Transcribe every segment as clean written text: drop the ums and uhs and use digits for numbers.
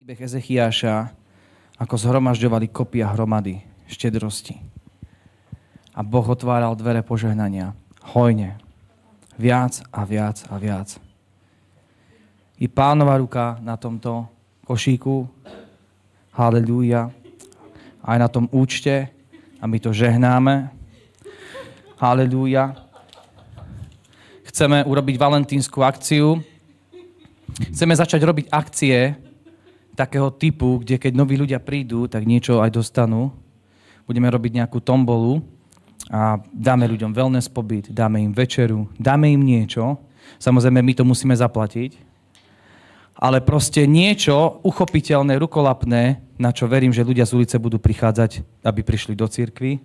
príbeh Ezechiáša, ako zhromažďovali kopy a hromady štedrosti. A Boh otváral dvere požehnania. Hojne. Viac a viac a viac. I Pánova ruka na tomto košíku. Halelúja. Aj na tom účte. A my to žehnáme. Halelúja. Chceme urobiť valentínsku akciu. Chceme začať robiť akcie takého typu, kde keď noví ľudia prídu, tak niečo aj dostanú. Budeme robiť nejakú tombolu a dáme ľuďom wellness pobyt, dáme im večeru, dáme im niečo. Samozrejme, my to musíme zaplatiť. Ale proste niečo uchopiteľné, rukolapné, na čo verím, že ľudia z ulice budú prichádzať, aby prišli do cirkvi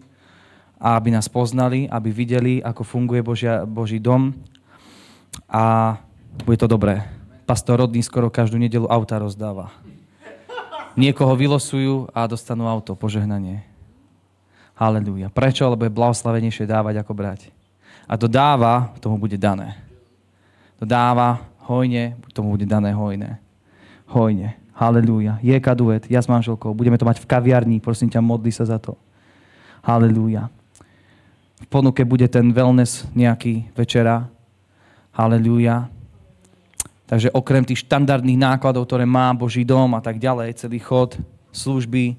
a aby nás poznali, aby videli, ako funguje Boží dom. A bude to dobré. Pastor Rodný skoro každú nedeľu auta rozdáva. Niekoho vylosujú a dostanú auto, požehnanie. Halelúja. Prečo? Lebo je blahoslavenejšie dávať ako brať. A to dáva, tomu bude dané. To dáva hojne, tomu bude dané hojné. Hojne. Halelúja. Je kaduet, ja s manželkou. Budeme to mať v kaviarni, prosím ťa, modli sa za to. Halelúja. V ponuke bude ten wellness nejaký večera. Halelúja. Takže okrem tých štandardných nákladov, ktoré má Boží dom a tak ďalej, celý chod, služby,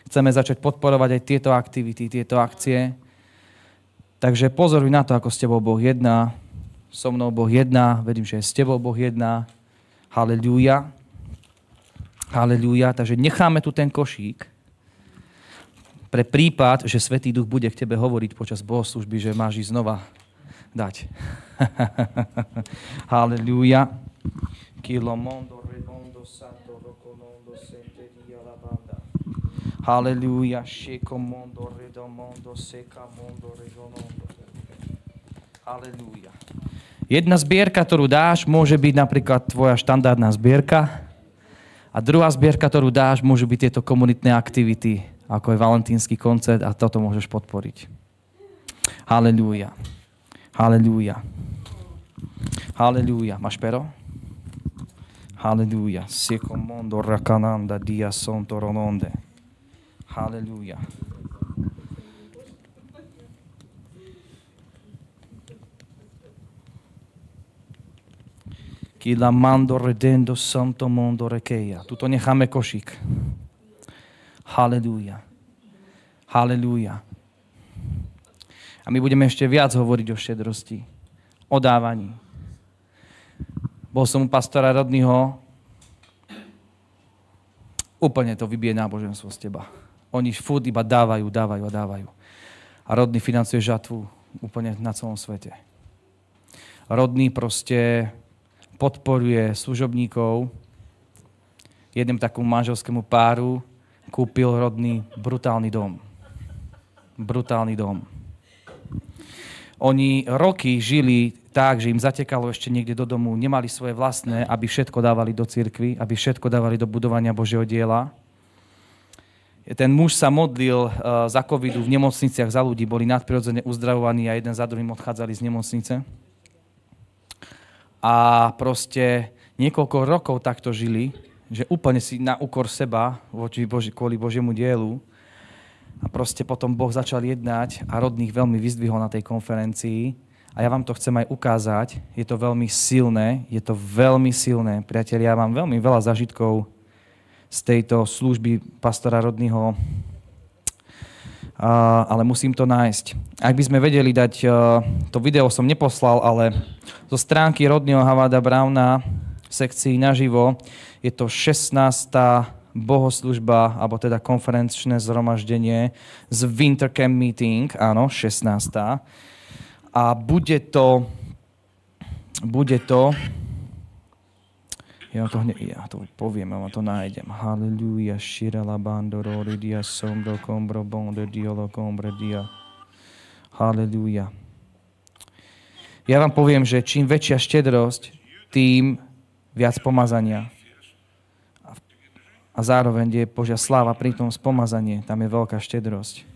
chceme začať podporovať aj tieto aktivity, tieto akcie. Takže pozoruj na to, ako s tebou Boh jedná, so mnou Boh jedná, verím, že aj s tebou Boh jedná. Halelúja. Halelúja. Takže necháme tu ten košík pre prípad, že Svätý Duch bude k tebe hovoriť počas bohoslúžby, že máš ísť znova dať. Halelúja. Halelúja. Halelúja. Jedna zbierka, ktorú dáš, môže byť napríklad tvoja štandardná zbierka a druhá zbierka, ktorú dáš, môžu byť tieto komunitné aktivity, ako je valentínsky koncert a toto môžeš podporiť. Halelúja. Halelúja. Halelúja. Máš pero? Halelúja. Secomondo rakananda dia sonto rononde. Halelúja. Kilamando redendo santo mondo rekeja. Tuto necháme košík. Halelúja. Halelúja. A my budeme ešte viac hovoriť o štedrosti, o dávaní. Bol som u pastora Rodnýho, úplne to vybije náboženstvo z teba. Oni furt iba dávajú, dávajú a dávajú. A Rodný financuje žatvu úplne na celom svete. Rodný proste podporuje služobníkov. Jednému takému manželskému páru kúpil Rodný brutálny dom. Brutálny dom. Oni roky žili tak, že im zatekalo ešte niekde do domu, nemali svoje vlastné, aby všetko dávali do cirkvi, aby všetko dávali do budovania Božieho diela. Ten muž sa modlil za covidu v nemocniciach za ľudí, boli nadprirodzene uzdravovaní a jeden za druhým odchádzali z nemocnice. A proste niekoľko rokov takto žili, že úplne si na úkor seba kvôli Božiemu dielu. A proste potom Boh začal jednať a Rodných veľmi vyzdvihol na tej konferencii. A ja vám to chcem aj ukázať. Je to veľmi silné, je to veľmi silné. Priatelia, ja mám veľmi veľa zážitkov z tejto služby pastora Rodnýho, ale musím to nájsť. Ak by sme vedeli dať, to video som neposlal, ale zo stránky Rodneyho Havada Browna v sekcii naživo je to 16. bohoslužba, alebo teda konferenčné zhromaždenie z Winter Camp Meeting, áno, 16. A bude to ja to poviem, ja vám to nájdem. Halleluja, shirala bandoro, ridia sombro, combro, bondo, diolo, combre, dia. Halleluja. Ja vám poviem, že čím väčšia štedrosť, tým viac pomazania. A zároveň je Božia sláva pri tom spomazanie. Tam je veľká štedrosť.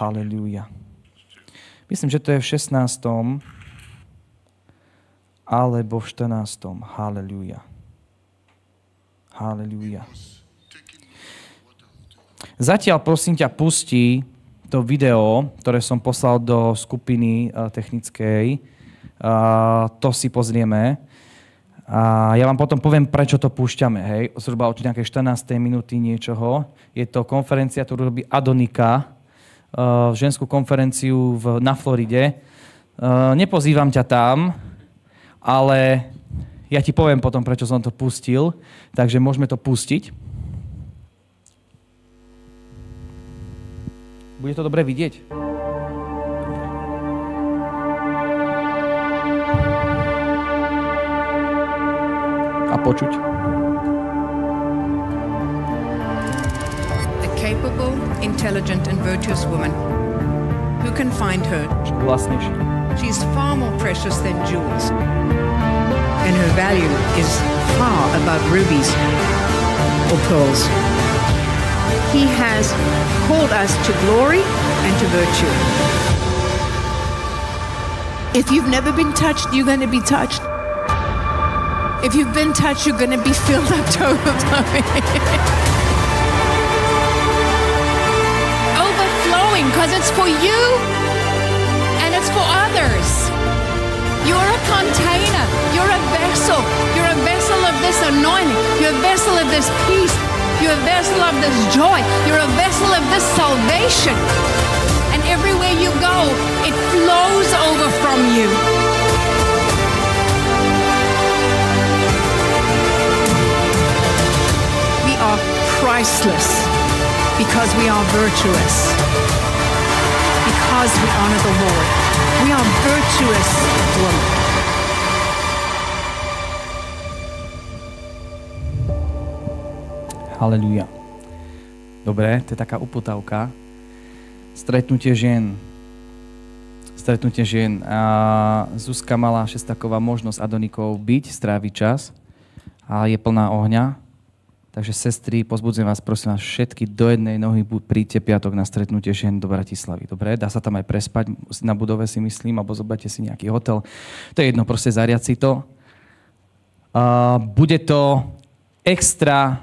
Halleluja. Myslím, že to je v 16. alebo v 14. Halleluja. Halelúja. Zatiaľ prosím ťa pustí to video, ktoré som poslal do skupiny technickej. To si pozrieme. A ja vám potom poviem, prečo to púšťame. Hej? Zhruba od nejakej 14. minúty niečoho. Je to konferencia, ktorú robí Adonika, ženskú konferenciu na Floride. Nepozývam ťa tam, ale ja ti poviem potom, prečo som to pustil. Takže môžeme to pustiť. Bude to dobre vidieť? A počuť. A capable, intelligent and virtuous woman. Who can find her? She is far more precious than jewels. And her value is far above rubies or pearls. He has called us to glory and to virtue. If you've never been touched, you're going to be touched. If you've been touched, you're going to be filled up to overflowing. Overflowing, because it's for you and it's for others. You're a container. You're a vessel. You're a vessel of this anointing. You're a vessel of this peace. You're a vessel of this joy. You're a vessel of this salvation. And everywhere you go, it flows over from you. We are priceless because we are virtuous. Because we honor the Lord. We are virtuous women. Halelúja. Dobre, to je taká uputavka. Stretnutie žien. A Zuzka mala šestaková možnosť Adonikou byť, stráviť čas. A je plná ohňa. Takže sestry, pozbudzujem vás, prosím vás, všetky do jednej nohy príďte piatok na stretnutie žien do Bratislavy. Dobre? Dá sa tam aj prespať na budove, si myslím, alebo zoberte si nejaký hotel. To je jedno, proste zariať si to. Bude to extra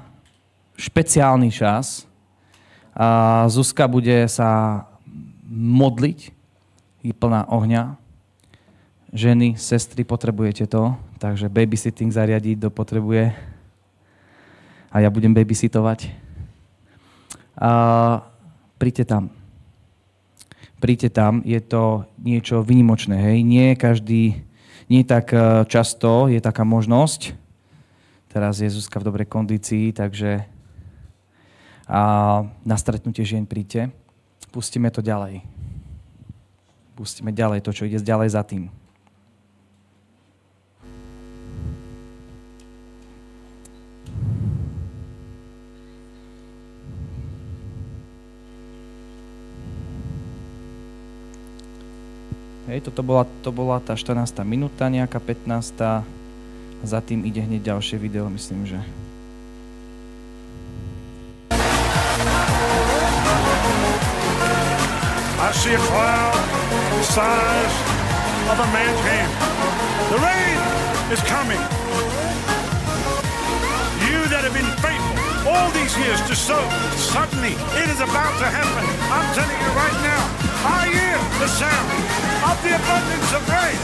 špeciálny čas. Zuzka bude sa modliť, je plná ohňa. Ženy, sestry, potrebujete to, takže babysitting zariadiť, kto potrebuje. A ja budem babysitovať. Príďte tam. Príďte tam, je to niečo výnimočné, hej. Nie tak často je taká možnosť. Teraz je Zuzka v dobrej kondícii, takže na stretnutie žien príďte. Pustíme to ďalej. Pustíme ďalej to, čo ide ďalej za tým. Hej, to bola tá 14. minúta, nejaká 15. Za tým ide hneď ďalšie video, myslím, že. I see a cloud the size of a man's hand. The rain is coming. You that have been faithful all these years to sow, suddenly it is about to happen. I'm telling you right now, I hear the sound of the abundance of rain.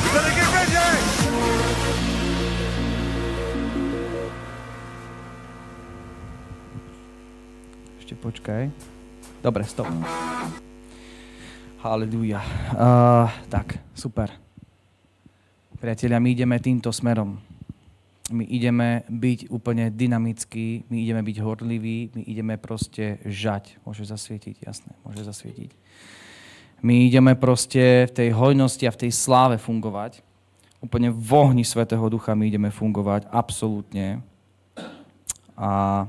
You better get ready. Ešte počkaj. Dobre, stop. Halelúja. Tak, super. Priatelia, my ideme týmto smerom. My ideme byť úplne dynamickí, my ideme byť horliví, my ideme proste žať. Môže zasvietiť, jasné, môže zasvietiť. My ideme proste v tej hojnosti a v tej sláve fungovať. Úplne v ohni Svätého Ducha my ideme fungovať, absolútne. A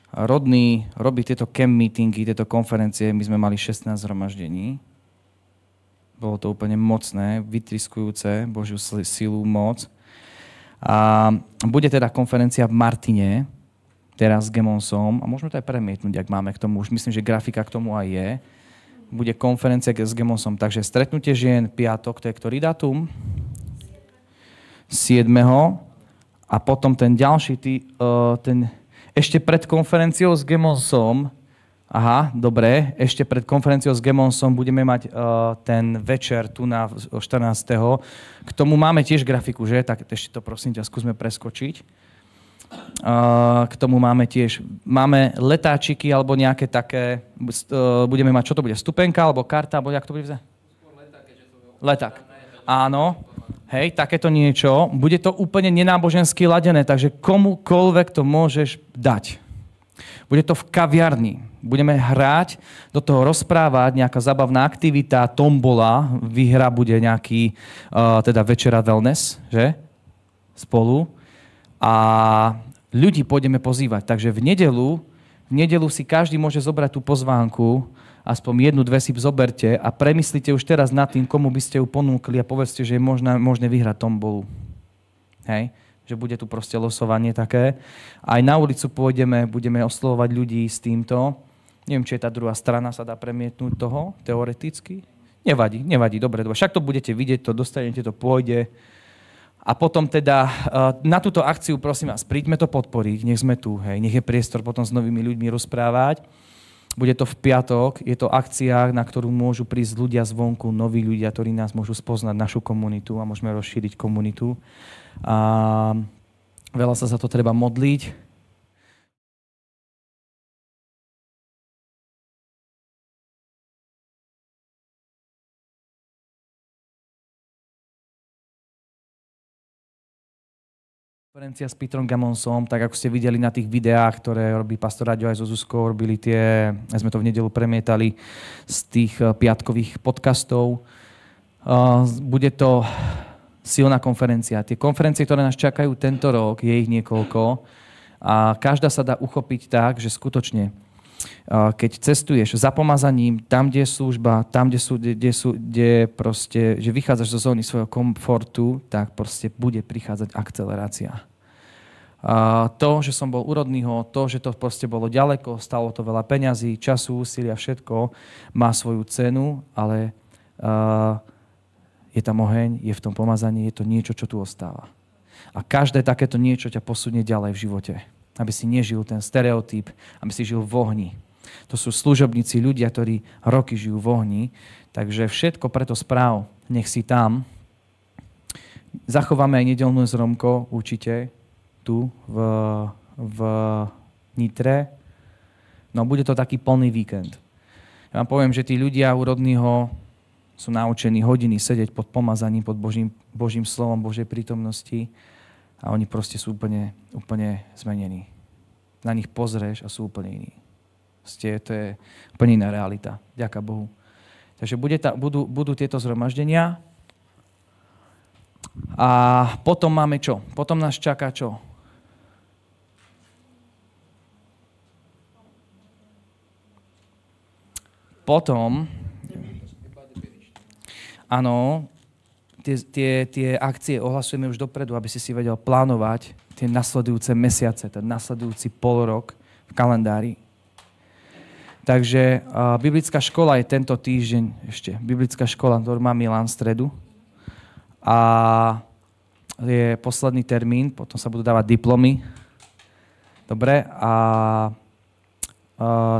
Rodný robí tieto camp meetingy, tieto konferencie, my sme mali 16 zhromaždení. Bolo to úplne mocné, vytriskujúce, Božiu silu, moc. A bude teda konferencia v Martine, teraz s Gemonsom, a môžeme to aj premietnúť, ak máme k tomu, už myslím, že grafika k tomu aj je. Bude konferencia s Gemonsom, takže stretnutie žien piatok, to je ktorý dátum? 7. A potom ten ďalší, ešte pred konferenciou s Gemonsom, ešte pred konferenciou s Gemonsom budeme mať ten večer tu na 14. K tomu máme tiež grafiku, že? Tak ešte to prosím ťa skúsme preskočiť. K tomu máme letáčiky alebo nejaké také, budeme mať, čo to bude, stupenka alebo karta, alebo jak to bude vzať? Leták. Áno, hej, takéto niečo. Bude to úplne nenábožensky ladené, takže komukoľvek to môžeš dať. Bude to v kaviarni. Budeme hrať, do toho rozprávať, nejaká zabavná aktivita, tombola, výhra bude nejaký, teda večera wellness, že? Spolu. A ľudí pôjdeme pozývať. Takže v nedelu si každý môže zobrať tú pozvánku, aspoň 1-2 si zoberte a premyslite už teraz nad tým, komu by ste ju ponúkli a povedzte, že je možné vyhrať tombolu. Hej? Že bude tu proste losovanie také. Aj na ulicu pôjdeme, budeme oslovovať ľudí s týmto. Neviem, či je tá druhá strana, sa dá premietnúť toho, teoreticky. Nevadí, dobre. Však to budete vidieť, to dostanete, to pôjde. A potom teda na túto akciu, prosím vás, príďme to podporiť, nech sme tu, hej, nech je priestor potom s novými ľuďmi rozprávať. Bude to v piatok, je to akcia, na ktorú môžu prísť ľudia zvonku, noví ľudia, ktorí nás môžu spoznať, našu komunitu a môžeme rozšíriť komunitu. A veľa sa za to treba modliť. Konferencia s Petrom Gamonsom, tak ako ste videli na tých videách, ktoré robí pastor Raďo aj so Zuzkou, robili sme to v nedeľu premietali z tých piatkových podcastov. Bude to silná konferencia. Tie konferencie, ktoré nás čakajú tento rok, je ich niekoľko a každá sa dá uchopiť tak, že skutočne, keď cestuješ za pomazaním, tam, kde je služba, tam, kde proste, že vychádzaš zo zóny svojho komfortu, tak proste bude prichádzať akcelerácia. To, že som bol u rodného, to, že to proste bolo ďaleko, stalo to veľa peňazí, času, úsilia, všetko, má svoju cenu, ale je tam oheň, je v tom pomazaní, je to niečo, čo tu ostáva. A každé takéto niečo ťa posunie ďalej v živote. Aby si nežil ten stereotyp, aby si žil v ohni. To sú služobníci, ľudia, ktorí roky žijú v ohni. Takže všetko preto správ, nech si tam. Zachováme aj nedeľnú zromko, určite, tu v Nitre. No bude to taký plný víkend. Ja vám poviem, že tí ľudia u rodného sú naučení hodiny sedieť pod pomazaním, pod Božím slovom, Božej prítomnosti a oni proste sú úplne zmenení. Na nich pozrieš a sú úplne iní. To je úplne iná realita. Ďaká Bohu. Takže budú tieto zhromaždenia a potom máme čo? Potom nás čaká čo? Potom, áno, tie akcie ohlasujeme už dopredu, aby si vedel plánovať tie nasledujúce mesiace, ten nasledujúci polrok v kalendári. Takže biblická škola je tento týždeň ešte. Biblická škola, ktorú má Milan v stredu. A je posledný termín, potom sa budú dávať diplomy. Dobre, a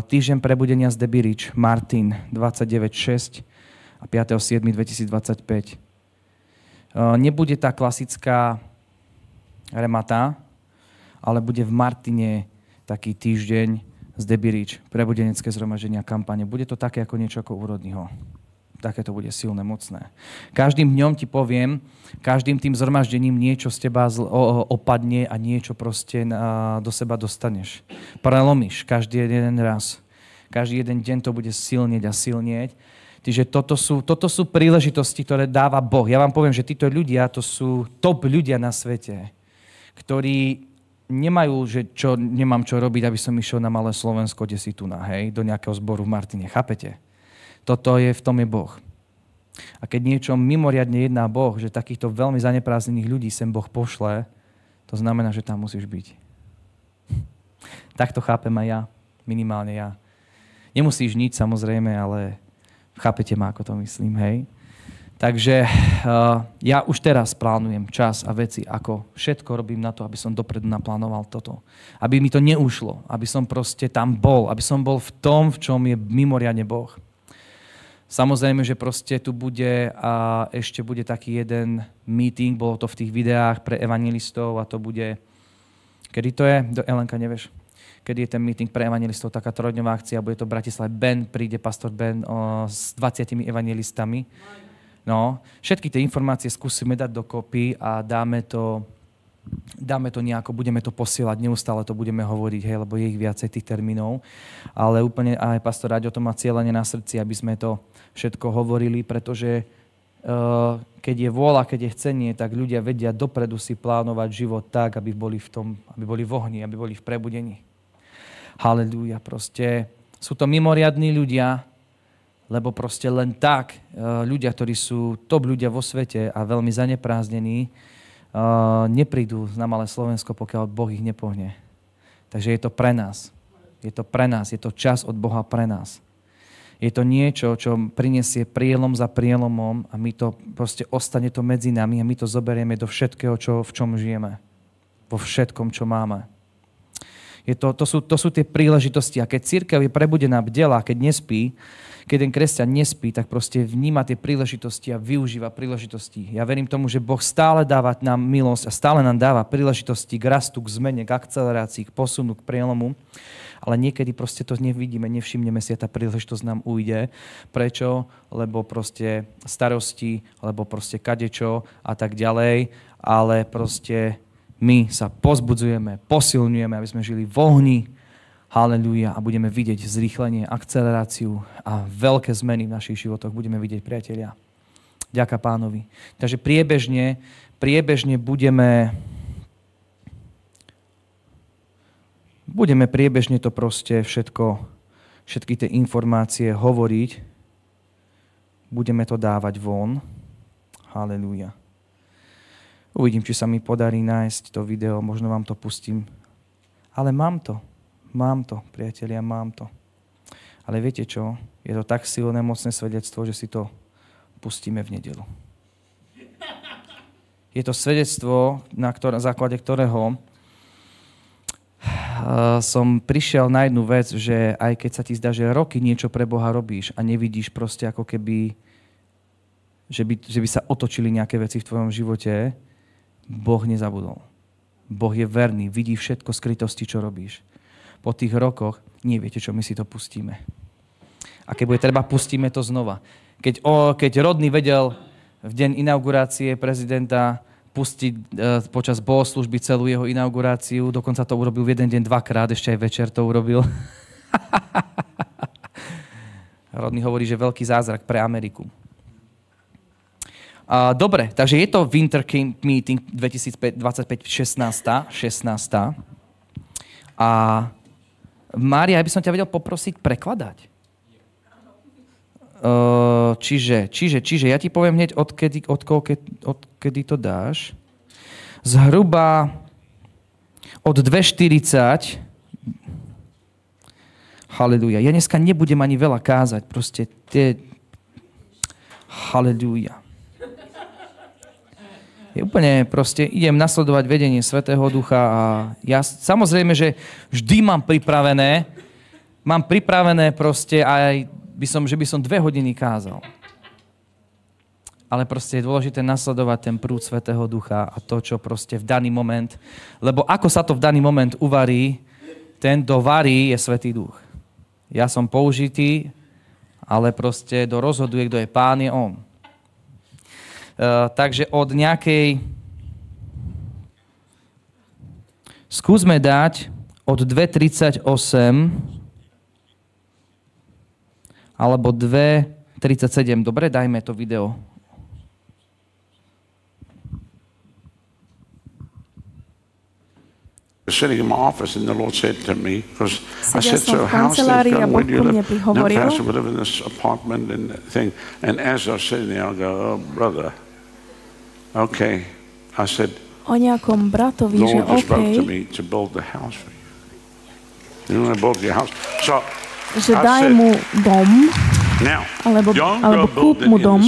týždeň prebudenia z Debbie Ridge, Martin, 29.6 a 5.7.2025. Nebude tá klasická remata, ale bude v Martine taký týždeň z Debbie Ridge, prebudenecké zhromaždenia, kampane. Bude to také ako niečo ako úrodného. Také to bude silné, mocné. Každým dňom ti poviem, každým tým zhromaždením niečo z teba opadne a niečo proste do seba dostaneš. Prelomíš každý jeden raz. Každý jeden deň to bude silnieť a silnieť. Čiže toto sú príležitosti, ktoré dáva Boh. Ja vám poviem, že títo ľudia, to sú top ľudia na svete, ktorí nemajú, že nemám čo robiť, aby som išiel na malé Slovensko, kde si tu do nejakého zboru v Martine. Chápete? V tom je Boh. A keď niečo mimoriadne jedná Boh, že takýchto veľmi zaneprázdnených ľudí sem Boh pošle, to znamená, že tam musíš byť. Tak to chápem aj ja, minimálne ja. Nemusíš nič, samozrejme, ale chápete ma, ako to myslím, hej? Takže ja už teraz plánujem čas a veci, ako všetko robím na to, aby som dopredu naplánoval toto. Aby mi to neušlo, aby som proste tam bol, aby som bol v tom, v čom je mimoriadne Boh. Samozrejme, že proste tu bude a ešte bude taký jeden meeting, bolo to v tých videách pre evangelistov a to bude, kedy to je? Elenka, nevieš? Kedy je ten meeting pre evangelistov, taká 3-dňová akcia, bude to v Bratislave. Príde pastor Ben s 20 evangelistami. No, všetky tie informácie skúsime dať dokopy a dáme to nejako, budeme to posielať, neustále to budeme hovoriť, hej, lebo je ich viacej tých termínov, ale úplne aj pastor Raďo to má cieľene na srdci, aby sme to všetko hovorili, pretože keď je vôľa, keď je chcenie, tak ľudia vedia dopredu si plánovať život tak, aby boli v tom, aby boli v ohni, aby boli v prebudení. Halelúja, proste sú to mimoriadní ľudia, lebo proste len tak ľudia, ktorí sú top ľudia vo svete a veľmi zaneprázdnení, neprídu na malé Slovensko, pokiaľ Boh ich nepohne. Takže je to pre nás. Je to pre nás. Je to čas od Boha pre nás. Je to niečo, čo prinesie prielom za prielomom a my to proste ostane to medzi nami a my to zoberieme do všetkého, v čom žijeme. Vo všetkom, čo máme. To sú tie príležitosti. A keď cirkev je prebudená, bdelá, keď nespí, keď ten kresťan nespí, tak proste vníma tie príležitosti a využíva príležitosti. Ja verím tomu, že Boh stále dáva nám milosť a stále nám dáva príležitosti k rastu, k zmene, k akcelerácii, k posunu, k prielomu. Ale niekedy proste to nevidíme, nevšimneme si a tá príležitosť nám ujde. Prečo? Lebo proste starosti, lebo proste kadečo a tak ďalej. Ale proste my sa pozbudzujeme, posilňujeme, aby sme žili v ohni. Halelúja. A budeme vidieť zrýchlenie, akceleráciu a veľké zmeny v našich životoch. Budeme vidieť, priatelia. Ďaká Pánovi. Takže priebežne budeme priebežne to proste všetky tie informácie hovoriť. Budeme to dávať von. Halelúja. Uvidím, či sa mi podarí nájsť to video. Možno vám to pustím. Ale mám to, priatelia, mám to. Ale viete čo? Je to tak silné, mocné svedectvo, že si to pustíme v nedeľu. Je to svedectvo, na základe ktorého som prišiel na jednu vec, že aj keď sa ti zdá, že roky niečo pre Boha robíš a nevidíš proste ako keby, že by sa otočili nejaké veci v tvojom živote, Boh nezabudol. Boh je verný, vidí všetko skrytosti, čo robíš. Po tých rokoch, neviete čo, my si to pustíme. A keď bude treba, pustíme to znova. Keď Rodný vedel v deň inaugurácie prezidenta pustiť počas bohoslužby celú jeho inauguráciu, dokonca to urobil v jeden deň 2-krát, ešte aj večer to urobil. Rodný hovorí, že veľký zázrak pre Ameriku. Dobre, takže je to Winter Camp Meeting 2025, 16. A Mária, ja by som ťa vedel poprosiť prekladať. Čiže ja ti poviem hneď, odkedy to dáš. Zhruba od 2:40. Halelúja. Ja dneska nebudem ani veľa kázať. Proste halelúja. Úplne proste idem nasledovať vedenie Svätého Ducha a ja samozrejme, že vždy mám pripravené proste aj že by som 2 hodiny kázal. Ale proste je dôležité nasledovať ten prúd Svätého Ducha a to, čo proste v daný moment, lebo ako sa to v daný moment uvarí, ten, kto varí, je Svätý Duch. Ja som použitý, ale proste kto rozhoduje, kto je Pán, je On. Takže od nejakej... Skúsme dať od 2:38 alebo 2:37. Dobre, dajme to video. Sitting in my office and the Lord said to me, because I said, so how's things going? Where do you live? No, Pastor, we live in this apartment and thing. And as I was sitting there, I go, oh, brother. Okay. I said, Lord just spoke to me to build the house for you. You want to build your house? So že daj mu dom, alebo kúp mu dom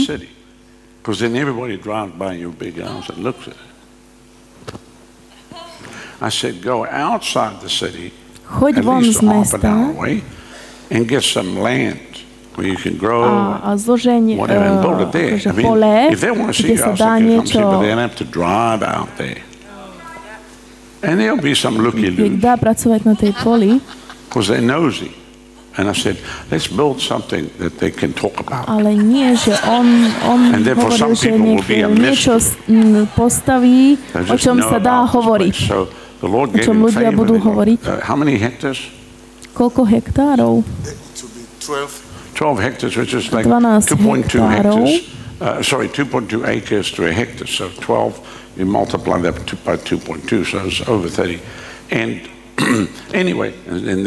Because then everybody drives by your big house and looks at it. I said, go outside the city, Choď at von least z half an hour mesta away, and get some land where you can grow a zložeň whatever and build it there. I mean, pole, if they want to see kde your sa house, dá they can come see, niečo, but they don't have to drive out there. And there'll be some looky-loos, dá pracovať na tej poli, because they're nosy. And I said, let's build something that they can talk about. ale nie, že on And then for some hovoril, že people will be a niečo postaví, o čom sa dá hovoriť. So the Lord O gave čom him ľudia favor. budú hovoriť. How many hectares? Koľko hektárov? 12 hectares, which is like 12 2.2 hektárov. hectares. 2.2 acres to a hectare. So 12, you multiply that by 2.2, so it's over 30. And anyway, and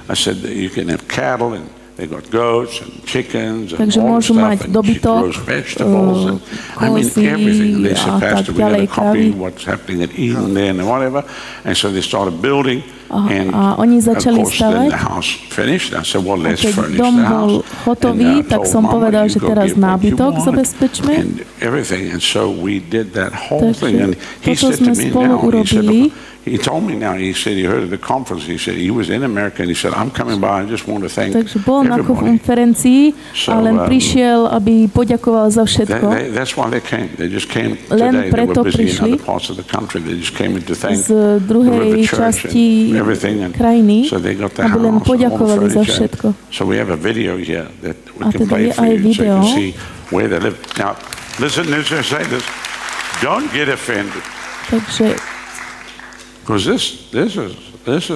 I said that you can have cattle, and they got goats and chickens and Takže all môžu stuff, mať and she dobytok, grows vegetables, and I mean everything. And they said, a Pastor, tak we're ďalej, going to copy kravy. what's happening at Eden there and whatever. And so they started building, and a oni of začali course then stavať. the house finished. I said, well, let's Keď furnish dom the bol house. hotový, And, tak told som Mama, povedal, you že go teraz get what you nábytok want, zabezpečme. and everything. And so we did that whole Takže thing. And he toto said to sme me spolu now, urobili. he told me now, he said he heard at the conference, he said he was in America, and he said, I'm coming by, I just want to thank Takže bol na everybody. konferencii a len So, prišiel, aby poďakoval za všetko. That's why they came. They just came Len today. They preto were busy in prišli. other parts of the country. They just came in to thank Z the druhej River Church časti and everything. And krajiny, so they got the aby len house and all the poďakovali za furniture. všetko. So we have a video here that we A can teda play je for aj you so you video. can see where they live. Now, listen, say this. Don't get offended. Takže Because this is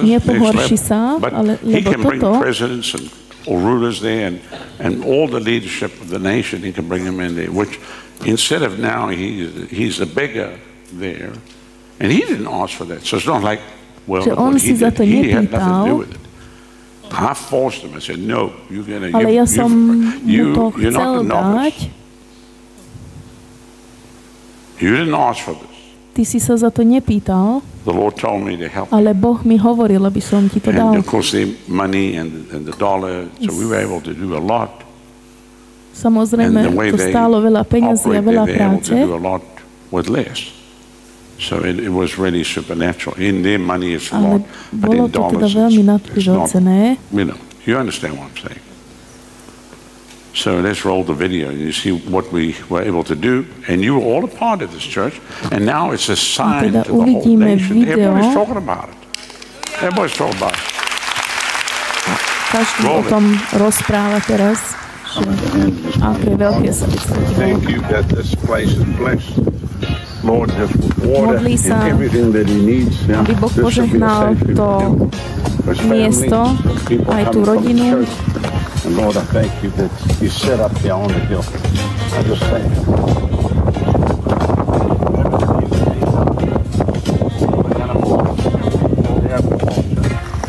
nepohorši next sa, level. But ale he lebo can bring toto, presidents and or rulers there and all the leadership of the nation, he can bring them in there, which instead of now he's a beggar there, and he didn't ask for that. So it's not like, well, že on what si he za did, to he had nothing to do nepýtal, with it. I forced him. I said, no, you're going to, ale ja som mu to you're not chcel the novice. dať. You didn't ask for this. Ty si sa za to nepýtal, The Lord told me to help. ale Boh mi hovoril, aby som ti to And dal. of course the money and the dollar, so we were able to do a lot. Samozrejme, And the way to they stálo veľa peňazí a operate, veľa they're able práce. to do a lot with less. So it was really supernatural. In their money it's a Ale lot, but bolo in to teda dollars veľmi it's not. nadprirodzené. You understand what I'm saying? So let's roll the video. You see what we were able to do, and you were all a part of this church. And now it's a sign teda to the whole uvidíme nation. video. Everybody's talking about it. Everybody's talking about it. Každý o tom rozpráva teraz, že aké veľké sa vysvetlo. Thank you that this place is blessed. Lord, just water Modlí sa, and everything that he needs. aby Boh požehnal to miesto, aj tú rodinu. And Lord, I thank you that you set up here on the hill. I just thank you.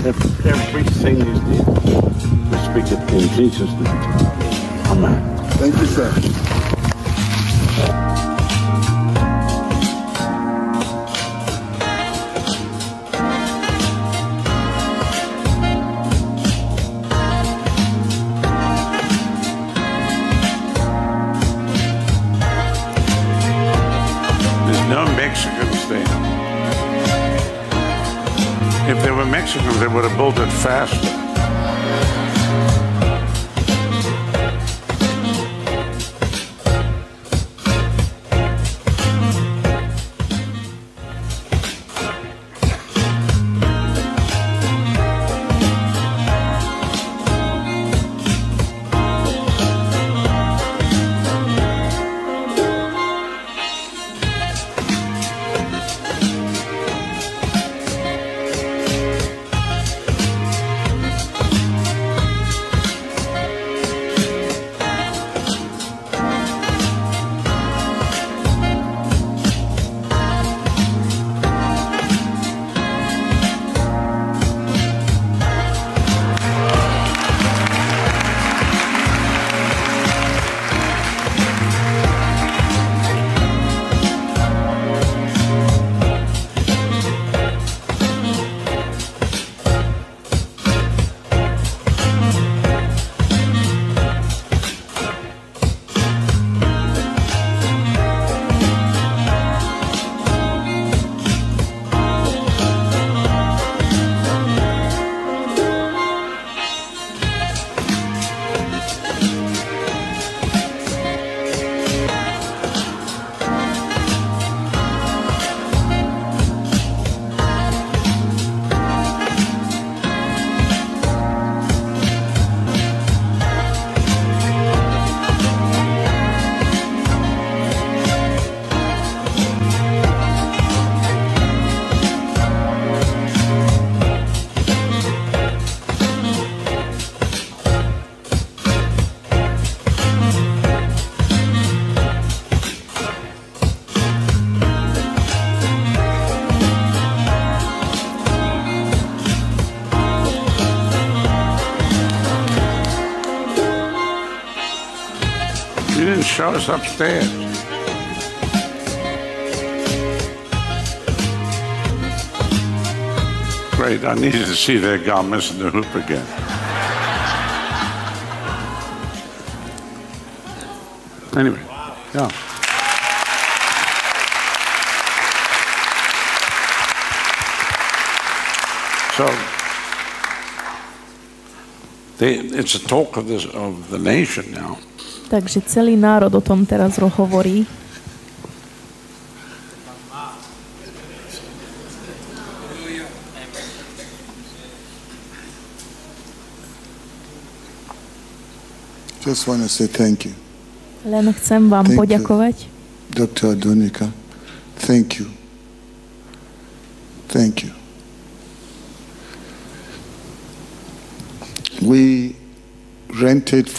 Everything is there. We speak it in Jesus' name. Amen. Thank you, sir. No Mexicans there. If there were Mexicans, they would have built it faster. show us upstairs. Great, I needed to see that guy missing the hoop again. Anyway, yeah. So, it's a talk of the nation now. Takže celý národ o tom teraz hovorí. Just want to say thank you. Len chcem vám poďakovať. Dr. Adonika, thank you. Thank you. We rented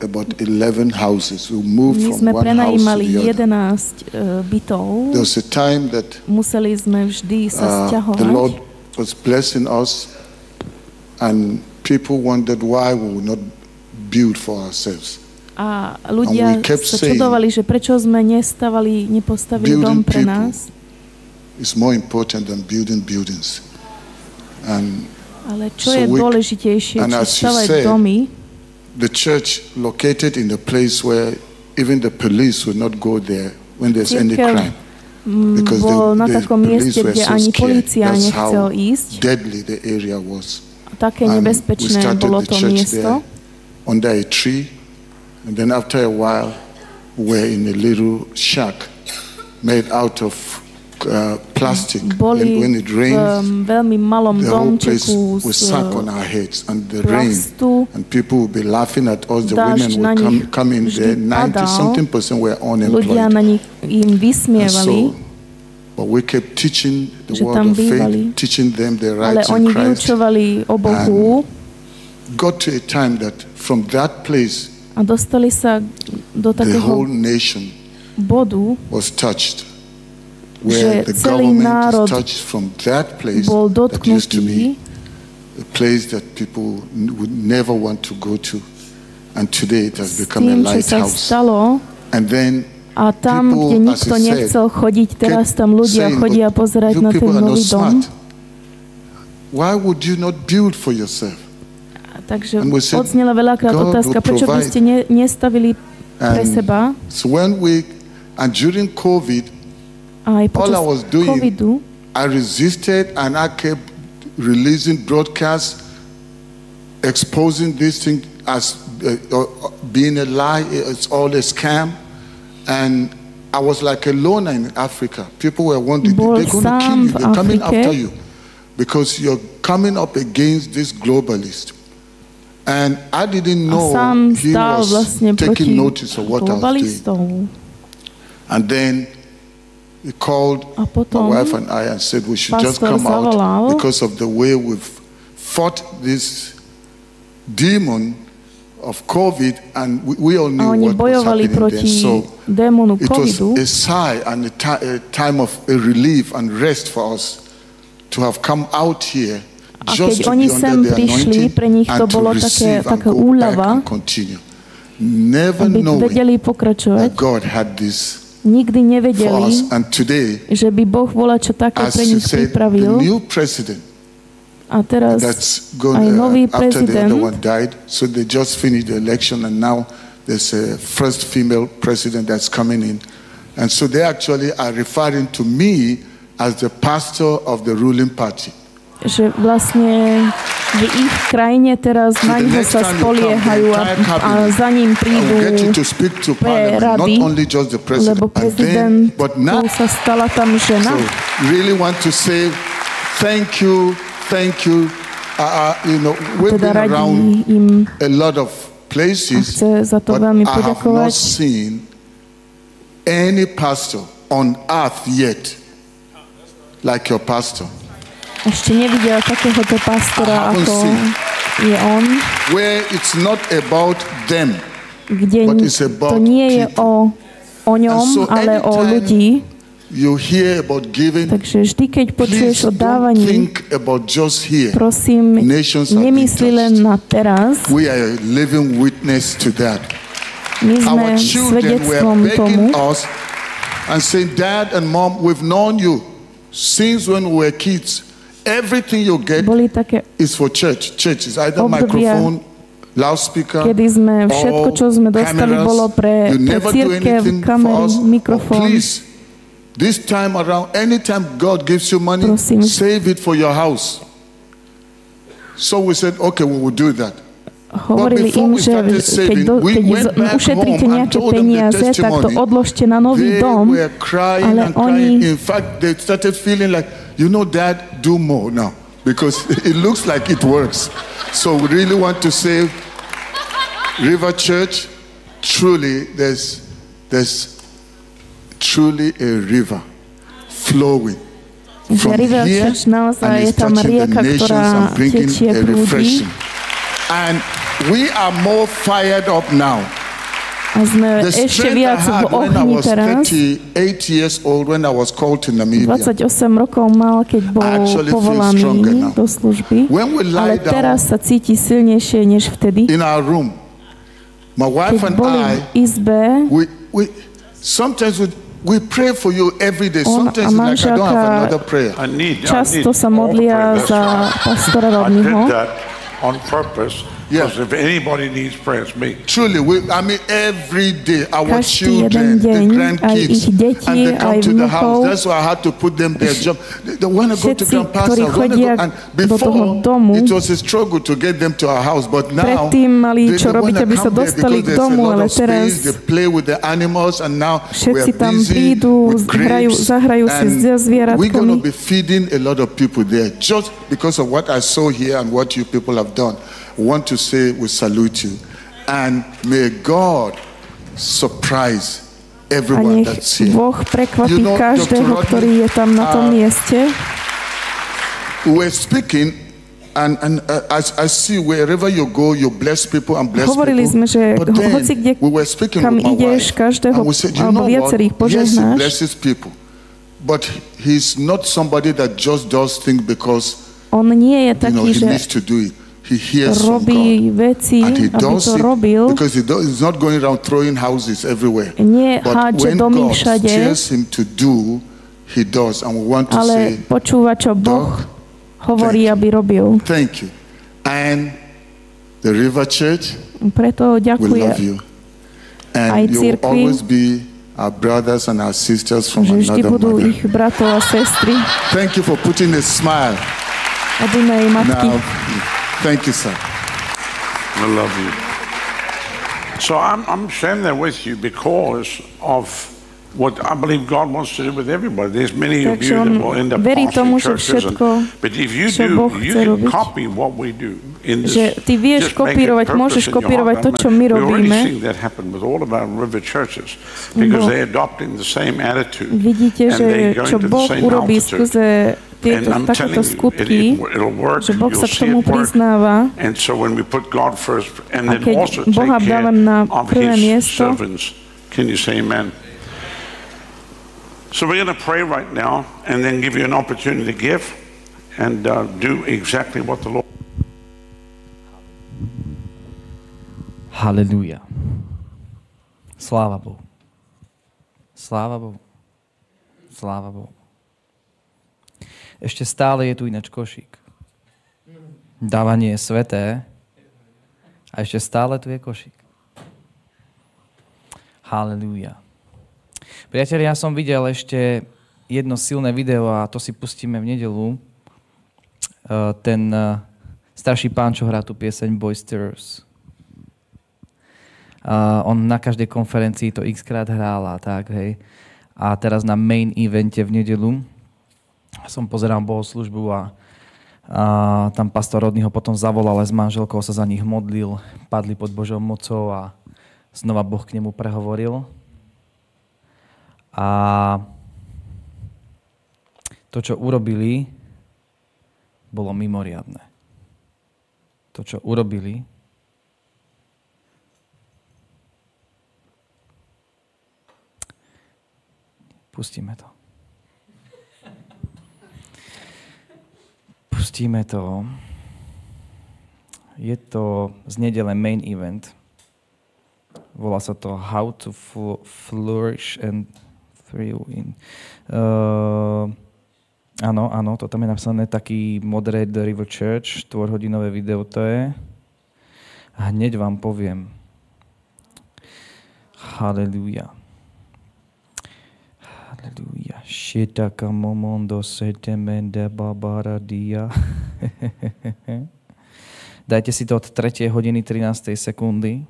about 11 houses. We moved from one house to the other. 11 bytov. There was a time that museli sme vždy sa sťahovať. The Lord was blessing us and people wondered why we would not build for ourselves. A ľudia sa čudovali, že prečo sme nepostavili dom pre nás. It's more important than building buildings. Ale čo je dôležitejšie, či stavať domy? The church located in the place where even the police would not go there when there's any crime. Because the police were so scared. That's how deadly the area was. Také nebezpečné bolo to miesto. Under a tree, and then after a while, we're in a little shack made out of plastic. And when it rains, the whole place will suck on our heads, and the rain, and people will be laughing at us. The women will come in there. 90-something% were unemployed. And so, but we kept teaching the word of faith, teaching them the rights in Christ. And got to a time that from that place, the whole nation was touched, where the government is touched from that place that used to be a place that people would never want to go to, and today it has become a lighthouse. And then a tam, kde nikto nechcel chodiť, teraz tam ľudia chodia pozerať na ten nový dom. Why would you not build for yourself? Takže odznela veľakrát otázka, prečo by ste nestavili pre seba? So and during COVID, all I was doing, I resisted and I kept releasing broadcasts, exposing this thing as being a lie, it's all a scam. And I was like a loner in Africa. People were wondering, they're going to kill you, they're coming after you. Because you're coming up against this globalist. And I didn't know he was taking notice of what I was doing. And then he called my wife and I and said we should just come out because of the way we've fought this demon of COVID, and we all knew what was happening then. So it was a sigh and a time of a relief and rest for us to have come out here. A keď oni sem prišli, pre nich to bolo taká úľava, aby vedeli pokračovať. Nikdy nevedeli, že by Boh volačo také pre nich pripravil. A teraz aj nový prezident, so they just finished the election and now there's a first female president that's coming in. And so they actually are referring to me as the pastor of the ruling party. Že vlastne v ich krajine teraz na ňo sa spoliehajú a za ním prídu pre rady, lebo prezident sa stala tam žena. So really want to say thank you. You know, we've been around a lot of places, but I have not seen any pastor on earth yet like your pastor. Ešte nevidel takéhoto pastora, ako je on. Where it's not about them, kde but it's about to nie je o ňom, ale o ľudí. You hear about giving, takže vždy, keď počuješ o dávaní, prosím, nemysli len na teraz. We are a living witness to that. My sme svedectvom tomu. And saying, Dad and Mom, we've known you since when we were kids. Everything you get is for church. Church is either microphone, loudspeaker, kedy sme všetko, čo sme dostali, bolo pre cirkev, kamery, mikrofón. Please, this time around, anytime God gives you money, save it for your house. So we said, okay, we will do that. Hovorili im, že keď ušetríte nejaké peniaze, tak to odložte na nový dom, ale oni... In fact, they started feeling like, you know, Dad, do more now, because it looks like it works. So we really want to say, River Church, truly, there's truly a river flowing from here, and it's touching the nations and bringing a refreshing. And we are more fired up now. A sme ešte viac v ohni teraz. 28 years old when I was called to Namibia. 28 rokov mal, keď bol povolaný do služby, ale teraz sa cíti silnejšie než vtedy. In our room, my wife and I, sometimes we pray for you every day. Sometimes it's like I don't have another prayer. Často sa modlia za pastora Rodneyho. On purpose, because if anybody needs prayer, it's me. Truly, I mean, every day, our children, the grandkids, and they come to the house. That's why I had to put them their job. They want to go to grandpa's house. And before, it was a struggle to get them to our house, but now they want to come there because there's a lot of space. They play with the animals, and now we're busy with grapes, and we're going to be feeding a lot of people there just because of what I saw here and what you people have done. Want to say we salute you, and may God surprise everyone that's here. Boh prekvapí každého, ktorý je tam na tom mieste. We're speaking, and I see wherever you go, you bless people and bless Hovorili people. sme, že hoci kde, kam ideš, každého alebo viacerých požehnáš. Yes, he blesses people, but he's not somebody that just does things because on nie je taký, he needs to do it. He hears robí veci, aby to robil. Because he's not going around throwing houses everywhere. Nie hádže domy všade. But when God tells him to do, he does. And we want to say, počúva, čo Boh hovorí, aby robil. Thank you. And the River Church, preto ďakujem. We love you. And you will always be our brothers and our sisters from another mother. Ich bratov a sestry. Thank you for putting a smile. Now, thank you, sir. I love you. So I'm sharing that with you because of what I believe God wants to do with everybody. There's many of you that will end up pastoring churches. But if you do, you can copy what we do. Že ty vieš kopírovať, môžeš kopírovať to, čo my robíme. We're already seeing that happen with all of our river churches because they're adopting the same attitude. Vidíte, že čo Boh urobí skrze tieto takéto skutky, že Boh sa k tomu priznáva, a keď Boha dáva na prvé miesto. Can you say amen? So we're going to pray right now and then give you an opportunity to give and do exactly what the Lord. Hallelujah. Sláva Bohu. Sláva Bohu. Sláva Bohu. Ešte stále je tu ináč košík. Dávanie je sveté a ešte stále tu je košík. Halelúja. Priatelia, ja som videl ešte jedno silné video a to si pustíme v nedeľu. Ten starší pán, čo hrá tú pieseň Boisterous. On na každej konferencii to x-krát hral a tak, hej. A teraz na main evente v nedeľu som pozeral bohoslúžbu a tam pastor Rodney ho potom zavolal, ale s manželkou sa za nich modlil, padli pod Božou mocou a znova Boh k nemu prehovoril. A to, čo urobili, bolo mimoriadne. To, čo urobili, pustíme to. Pustíme to. Je to z nedele main event Volá sa to How to Flourish and Thrive in... Áno, to tam je napísané, taký Moderate the River Church, 4-hodinové video to je. A hneď vám poviem. Halelúja. Halelúja. Šitaka momondo setemende babaradia. Dajte si to od 3 hodiny 13. sekundy.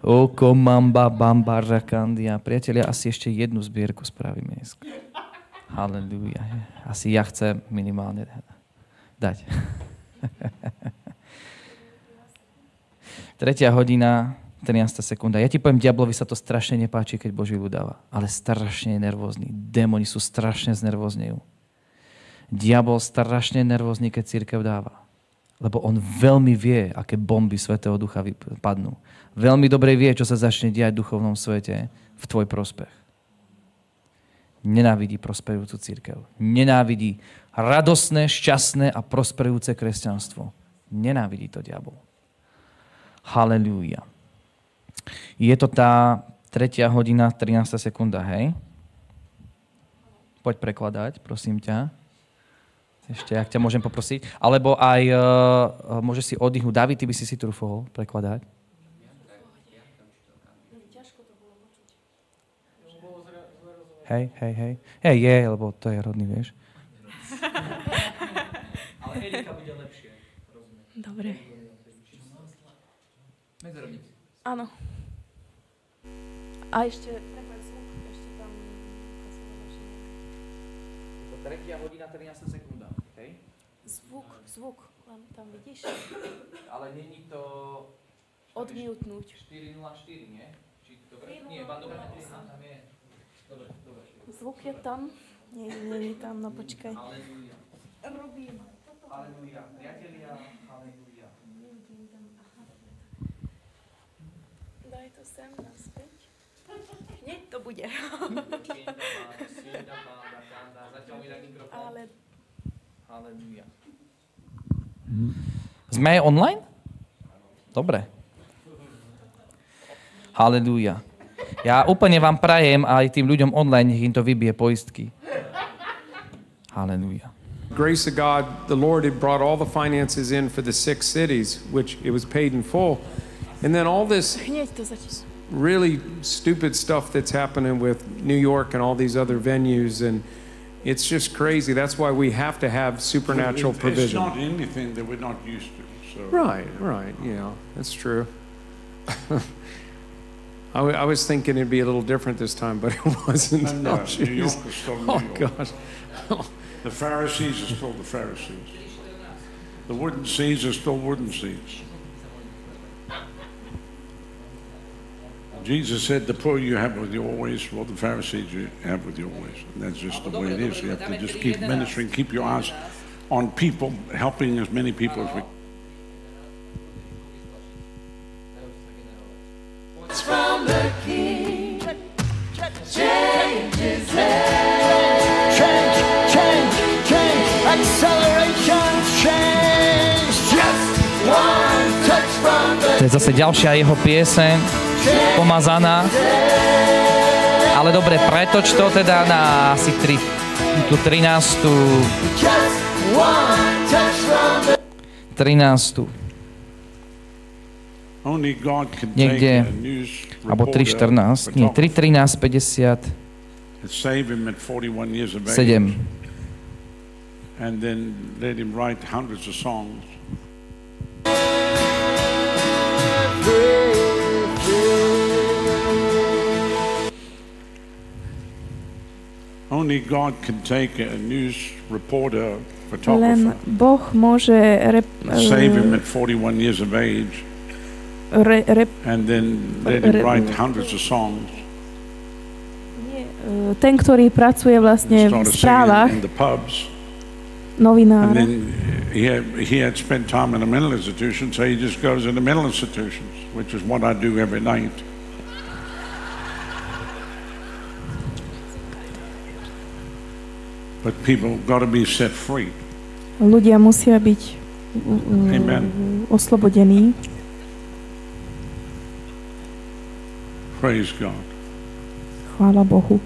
Oko mamba bamba rakandia. Priatelia, asi ešte jednu zbierku spravíme dneska. Halelúja. Asi ja chcem minimálne dať. 3 hodina 13. sekunda. Ja ti poviem, diablovi sa to strašne nepáči, keď Boží ľud dáva. Ale strašne je nervózny. Démoni sú strašne znervóznejú. Diabol strašne nervózny, keď cirkev dáva. Lebo on veľmi vie, aké bomby Svätého Ducha padnú. Veľmi dobre vie, čo sa začne diať v duchovnom svete v tvoj prospech. Nenávidí prosperujúcu cirkev. Nenávidí radosné, šťastné a prosperujúce kresťanstvo. Nenávidí to diabol. Halelúja. Je to tá 3 hodina 13. sekunda, hej? Poď prekladať, prosím ťa. Ešte, ak ťa môžem poprosiť. Alebo aj môžeš si oddychnúť. David, ty by si trúfol prekladať. Hej. Hej, je, lebo to je rodný, vieš. Ale Erika bude lepšie. Dobre. Áno. A ešte zvuk, ešte tam... 3 hodina 13 sekunda, hej? Zvuk, len tam vidíš? Ale není to... Odmutnúť. 404, nie? Dobre? Nie, dobre, tam je. Dobre. Zvuk je tam? Nie je tam, no počkaj. Halelúja. Robím. Halelúja. Priatelia, halelúja. Daj to sem naspäť. Hneď to bude. Zatiaľ mi daj mikrofón. Ale... Halelúja. Sme aj online? Dobre. Halelúja. Ja úplne vám prajem aj tým ľuďom online, nech im to vybije poistky. Halelúja. Grace of God, the Lord had brought all the finances in for the 6 cities, which it was paid in full. And then all this really stupid stuff that's happening with New York and all these other venues, and it's just crazy. That's why we have to have supernatural provision. It's not anything that we're not used to. So. Right, yeah, that's true. I was thinking it'd be a little different this time, but it wasn't. No, New York is still New York. Gosh. The Pharisees are still the Pharisees. The wooden seeds are still wooden seeds. Jesus said, the poor you have with you always, well, the Pharisees you have with you always. And that's just the way it is. You have to just keep ministering, keep your eyes on people, helping as many people as we can. From the King, change is change, acceleration, change, just one touch from the King. To je zase ďalšia jeho pieseň, pomazaná. Ale dobre, pretoč to teda na asi 13. Niekde, alebo 3.14, nie, 3.13.57. And then let him write hundreds of songs. Only God can take a news reporter, photographer, len Boh môže save him at 41 years of age, and then let him write hundreds of songs. Ten, ktorý pracuje vlastne v správach, novinár. And then he had spent time in a mental institution, so he just goes into mental institutions, which is what I do every night. But people got to be set free. Ľudia musia byť oslobodení. Praise God. Chvála Bohu.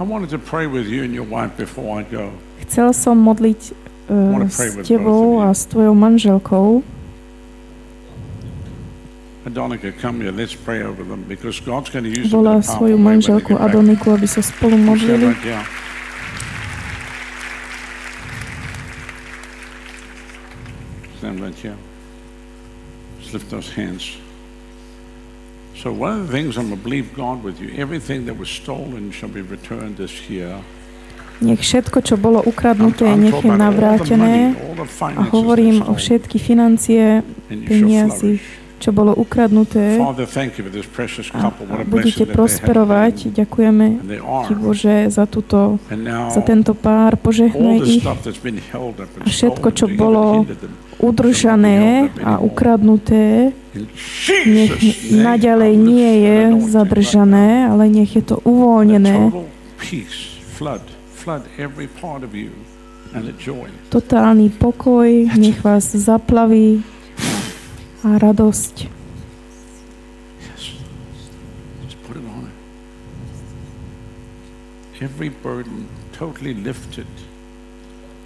I wanted to pray with you and your wife before I go. Chcel som modliť s tebou a s tvojou manželkou. Adonika, come here. Let's pray over them because God's going to use them. Volá svoju manželku Adoniku, aby sa spolu modlili. Stand right here. Just lift those hands. So one of the things I'm going to believe God with you, everything that was stolen shall be returned this year. Nech všetko, čo bolo ukradnuté, nech je navrátené. A hovorím o všetky financie, peniazy, čo bolo ukradnuté. A budete prosperovať. Ďakujeme Ti, Bože, za tento pár. Požehnaj ich. A všetko, čo bolo udržané a ukradnuté, nech naďalej nie je zadržané, ale nech je to uvoľnené. Totálny pokoj, nech vás zaplaví a radosť.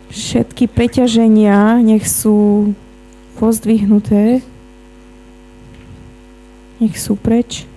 Všetky preťaženia nech sú pozdvihnuté, nech sú preč.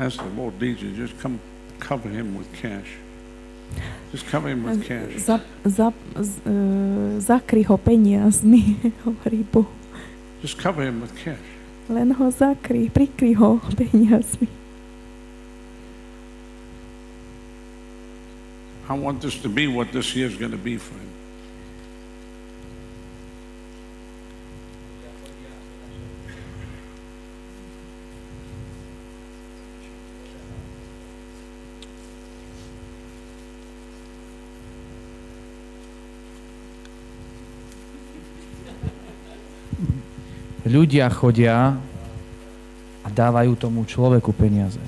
As the Lord leads you, just come cover him with cash. Just cover him with cash. Zakry ho peniazmi, hovorí Boh. Just cover him with cash. Len ho zakry, prikry ho peniazmi. I want this to be what this year is going to be for him. Ľudia chodia a dávajú tomu človeku peniaze.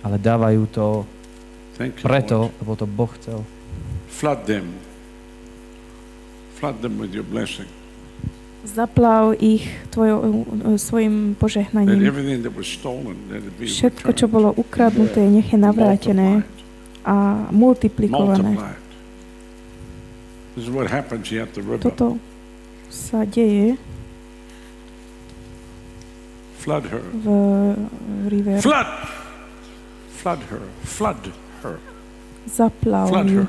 Ale dávajú to preto, lebo to Boh chcel. Flood them. Flood them with your blessing. Zaplav ich svojim požehnaním. Všetko, čo bolo ukradnuté, nech je navrátené a multiplikované. Toto sa deje v rivere. Flood her. Zaplav ju.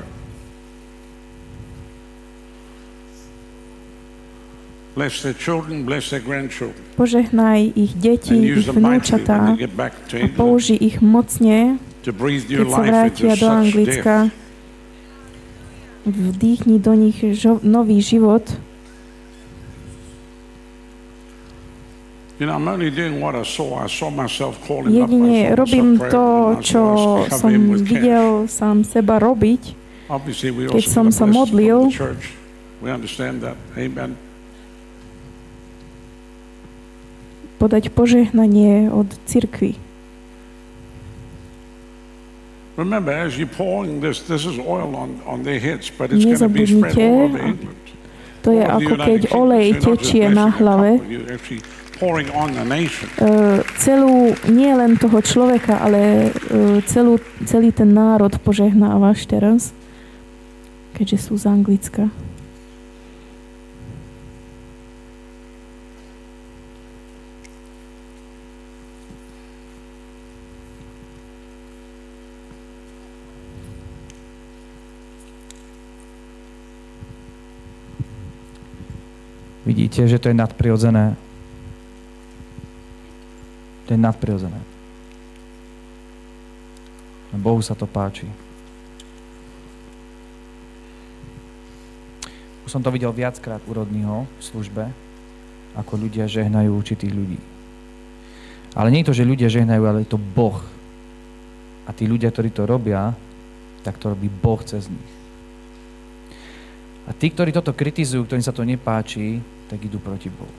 Bless their children, bless their grandchildren. Požehnaj ich deti, ich vnúčatá a použij ich mocne, keď sa vrátia do Anglicka. Vdýchni do nich nový život. Jedine robím to, čo som videl sám seba robiť, keď som sa modlil. Podať požehnanie od cirkvi. Nezabudnite, To je ako keď olej tečie na hlave. Nie len toho človeka, ale celý ten národ požehnávaš teraz, keďže sú z Anglicka. Vidíte, že to je nadprirodzené. To je nadprirodzené. Bohu sa to páči. Už som to videl viackrát u Rodnýho v službe, ako ľudia žehnajú určitých ľudí. Ale nie je to, že ľudia žehnajú, ale je to Boh. A tí ľudia, ktorí to robia, tak to robí Boh cez nich. A tí, ktorí toto kritizujú, ktorým sa to nepáči, tak idú proti Bohu.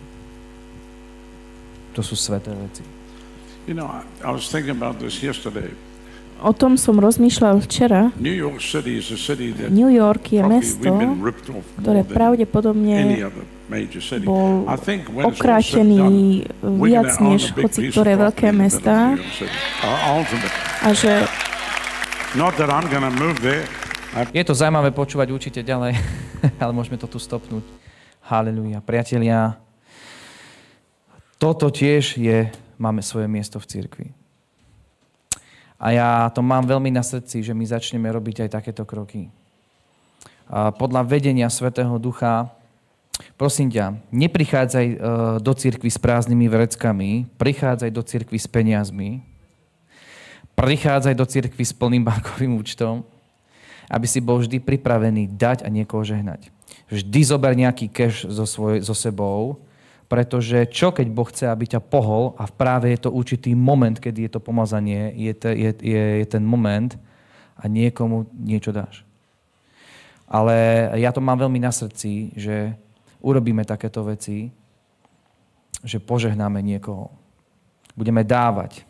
To sú sveté veci. You know, I was thinking about this yesterday. O tom som rozmýšľal včera. New York City is a city that New York je mesto, ktoré pravdepodobne bol okrátený viac než hoci ktoré veľké mestá. A že je to zaujímavé počúvať určite ďalej, ale môžeme to tu stopnúť. Halelúja. Priatelia, toto tiež máme svoje miesto v cirkvi. A ja to mám veľmi na srdci, že my začneme robiť aj takéto kroky. A podľa vedenia Svätého Ducha, prosím ťa, neprichádzaj do cirkvi s prázdnymi vreckami, prichádzaj do cirkvi s peniazmi, prichádzaj do cirkvi s plným bankovým účtom, aby si bol vždy pripravený dať a niekoho žehnať. Vždy zober nejaký cash so sebou, pretože čo keď Boh chce, aby ťa pohol a práve je to určitý moment, kedy je to pomazanie, je ten moment a niekomu niečo dáš. Ale ja to mám veľmi na srdci, že urobíme takéto veci, že požehnáme niekoho. Budeme dávať.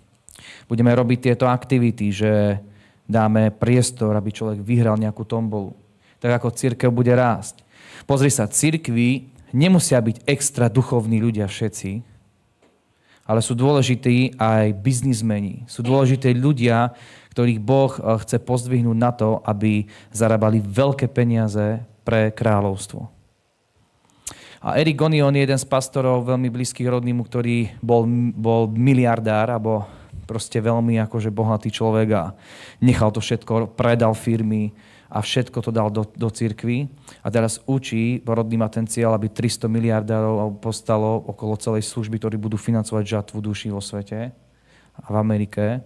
Budeme robiť tieto aktivity, že dáme priestor, aby človek vyhral nejakú tombolu. Tak ako cirkev bude rásť. Pozri sa, cirkvi nemusia byť extra duchovní ľudia všetci, ale sú dôležití aj biznismeni. Sú dôležití ľudia, ktorých Boh chce pozdvihnúť na to, aby zarábali veľké peniaze pre kráľovstvo. A Eric Gonion je jeden z pastorov veľmi blízkych Rodnýmu, ktorý bol miliardár, alebo proste veľmi akože bohatý človek a nechal to všetko, predal firmy, a všetko to dal do cirkvi. A teraz učí, Rodný má ten cieľ, aby 300 miliardárov postalo okolo celej služby, ktorí budú financovať žatvu duší vo svete a v Amerike.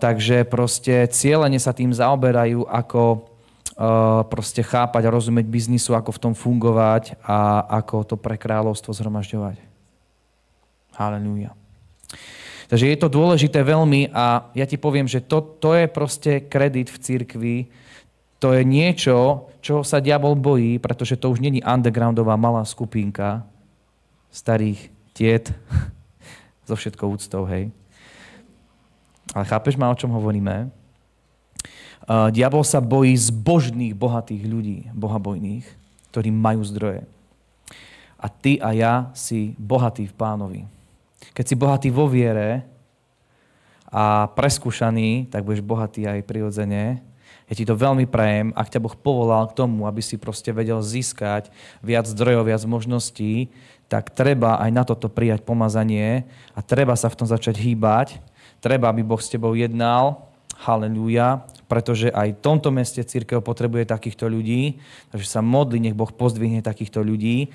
Takže proste cieľene sa tým zaoberajú, ako proste chápať a rozumieť biznisu, ako v tom fungovať a ako to pre kráľovstvo zhromažďovať. Halelúja. Takže je to dôležité veľmi a ja ti poviem, že to je proste kredit v cirkvi. To je niečo, čo sa diabol bojí, pretože to už není undergroundová malá skupinka starých tiet so všetkou úctou, hej. Ale chápeš ma, o čom hovoríme? Diabol sa bojí zbožných, bohatých ľudí, bohabojných, ktorí majú zdroje. A ty a ja si bohatí v Pánovi. Keď si bohatý vo viere a preskúšaný, tak budeš bohatý aj prirodzene. Ja ti to veľmi prajem, ak ťa Boh povolal k tomu, aby si proste vedel získať viac zdrojov, viac možností, tak treba aj na toto prijať pomazanie a treba sa v tom začať hýbať. Treba, aby Boh s tebou jednal. Halelúja. Pretože aj v tomto meste cirkev potrebuje takýchto ľudí, takže sa modli, nech Boh pozdvihne takýchto ľudí,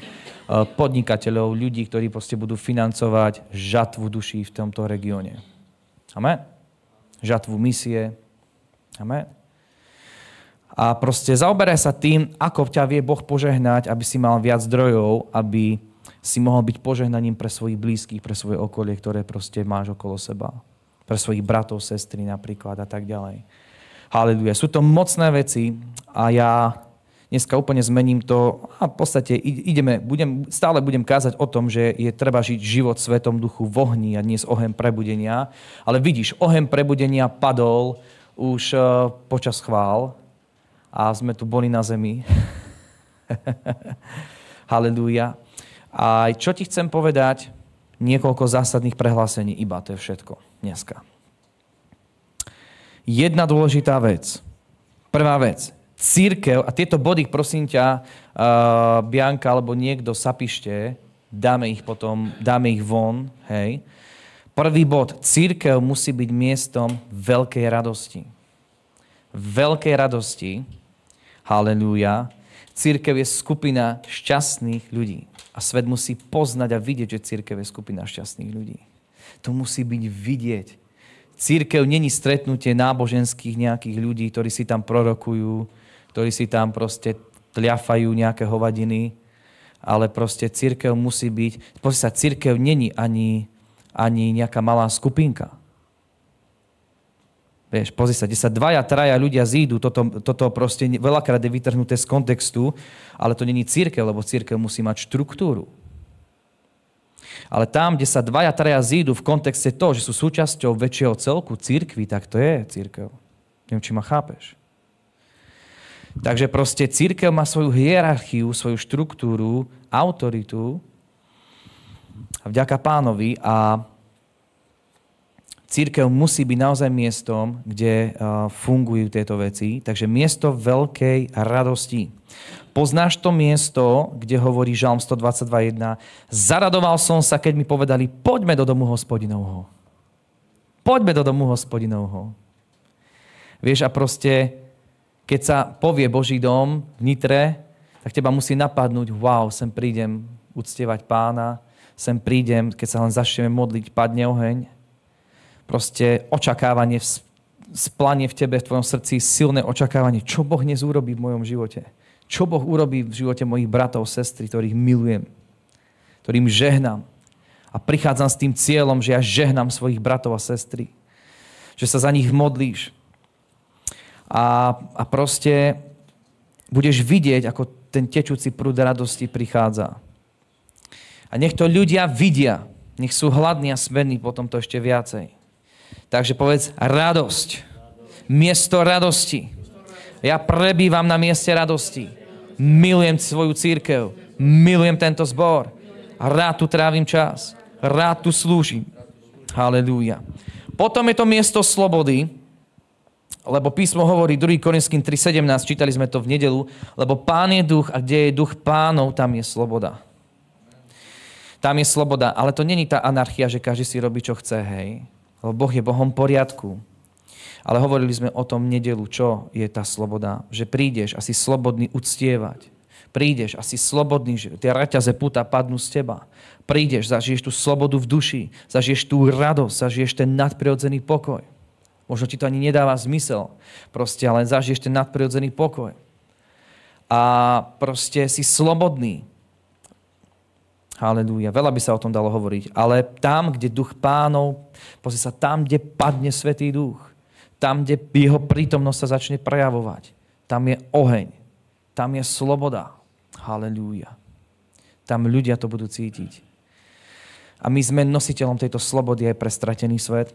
podnikateľov, ľudí, ktorí proste budú financovať žatvu duší v tomto regióne. Amen? Žatvu misie. Amen? A proste zaoberaj sa tým, ako ťa vie Boh požehnať, aby si mal viac zdrojov, aby si mohol byť požehnaním pre svojich blízkych, pre svoje okolie, ktoré proste máš okolo seba. Pre svojich bratov, sestry napríklad a tak ďalej. Halelúja. Sú to mocné veci a ja dneska úplne zmením to a v podstate stále budem kázať o tom, že je treba žiť život v Svetom Duchu v ohni a dnes oheň prebudenia. Ale vidíš, oheň prebudenia padol už počas chvál a sme tu boli na zemi. Halelúja. A čo ti chcem povedať? Niekoľko zásadných prehlásení iba, to je všetko dneska. Jedna dôležitá vec. Prvá vec. Cirkev, a tieto body, prosím ťa, Bianka alebo niekto zapíšte, dáme ich von, hej. Prvý bod. Cirkev musí byť miestom veľkej radosti. Veľkej radosti. Halelúja. Cirkev je skupina šťastných ľudí. A svet musí poznať a vidieť, že cirkev je skupina šťastných ľudí. To musí byť vidieť. Cirkev není stretnutie náboženských nejakých ľudí, ktorí si tam prorokujú, ktorí si tam proste tľafajú nejaké hovadiny, ale proste cirkev musí byť... Pozri sa, cirkev není ani nejaká malá skupinka. Vieš, pozri sa, kde sa 2-3 ľudia zídu, toto proste veľakrát je vytrhnuté z kontextu, ale to není cirkev, lebo cirkev musí mať štruktúru. Ale tam, kde sa 2-3 zídu v kontexte toho, že sú súčasťou väčšieho celku cirkvi, tak to je cirkev. Neviem, či ma chápeš. Takže proste cirkev má svoju hierarchiu, svoju štruktúru, autoritu a vďaka Pánovi a cirkev musí byť naozaj miestom, kde fungujú tieto veci. Takže miesto veľkej radosti. Poznáš to miesto, kde hovorí Žalm 122.1. Zaradoval som sa, keď mi povedali, poďme do domu Hospodinovho. Poďme do domu Hospodinovho. Vieš, a proste, keď sa povie Boží dom v Nitre, tak teba musí napadnúť, wow, sem prídem uctievať Pána, sem prídem, keď sa len začneme modliť, padne oheň. Proste očakávanie, splanie v tebe, v tvojom srdci, silné očakávanie. Čo Boh dnes urobí v mojom živote? Čo Boh urobí v živote mojich bratov, sestry, ktorých milujem, ktorým žehnám. A prichádzam s tým cieľom, že ja žehnám svojich bratov a sestry. Že sa za nich modlíš. A proste budeš vidieť, ako ten tečúci prúd radosti prichádza. A nech to ľudia vidia. Nech sú hladní a smední potom to ešte viacej. Takže povedz radosť. Miesto radosti. Ja prebývam na mieste radosti. Milujem svoju cirkev. Milujem tento zbor. Rád tu trávim čas. Rád tu slúžim. Halelúja. Potom je to miesto slobody, lebo písmo hovorí 2. Korinským 3.17, čítali sme to v nedeľu, lebo Pán je duch a kde je duch Pánov, tam je sloboda. Tam je sloboda, ale to není tá anarchia, že každý si robí, čo chce, hej. Lebo Boh je Bohom poriadku. Ale hovorili sme o tom nedelu, čo je tá sloboda. Že prídeš a si slobodný uctievať. Prídeš a si slobodný, že tie reťaze puta padnú z teba. Prídeš, zažiješ tú slobodu v duši, zažiješ tú radosť, zažiješ ten nadprirodzený pokoj. Možno ti to ani nedáva zmysel, proste, ale zažiješ ten nadprirodzený pokoj. A proste si slobodný. Halelúja. Veľa by sa o tom dalo hovoriť. Ale tam, kde duch Pánov, pozri sa, tam, kde padne Svätý Duch, tam, kde jeho prítomnosť sa začne prejavovať, tam je oheň, tam je sloboda. Halelúja. Tam ľudia to budú cítiť. A my sme nositeľom tejto slobody aj pre stratený svet.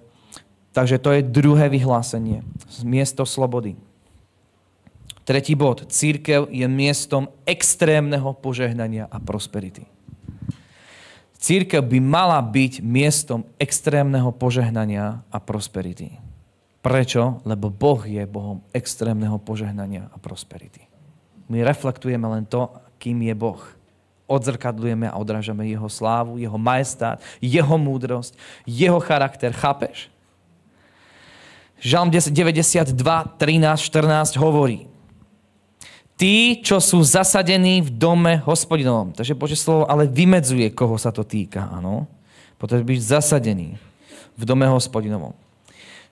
Takže to je druhé vyhlásenie. Miesto slobody. Tretí bod. Cirkev je miestom extrémneho požehnania a prosperity. Cirkev by mala byť miestom extrémneho požehnania a prosperity. Prečo? Lebo Boh je Bohom extrémneho požehnania a prosperity. My reflektujeme len to, kým je Boh. Odzrkadlujeme a odrážame jeho slávu, jeho majestát, jeho múdrosť, jeho charakter. Chápeš? Žalm 92, 13, 14 hovorí: Tí, čo sú zasadení v dome Hospodinovom. Takže Božie slovo ale vymedzuje, koho sa to týka. Áno. Potrebuje byť zasadený v dome Hospodinovom.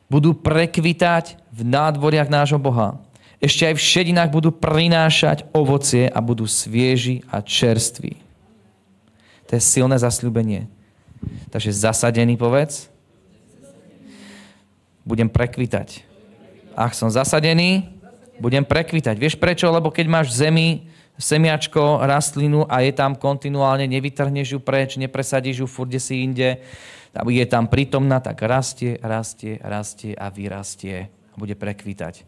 Budú prekvitať v nádvoriach nášho Boha. Ešte aj v šedinách budú prinášať ovocie a budú svieži a čerství. To je silné zasľúbenie. Takže zasadený, povedz. Budem prekvitať. Ak som zasadený, budem prekvitať. Vieš prečo? Lebo keď máš v zemi semiačko, rastlinu a je tam kontinuálne, nevytrhneš ju preč, nepresadíš ju furt si inde, je tam prítomná, tak rastie a vyrastie a bude prekvitať.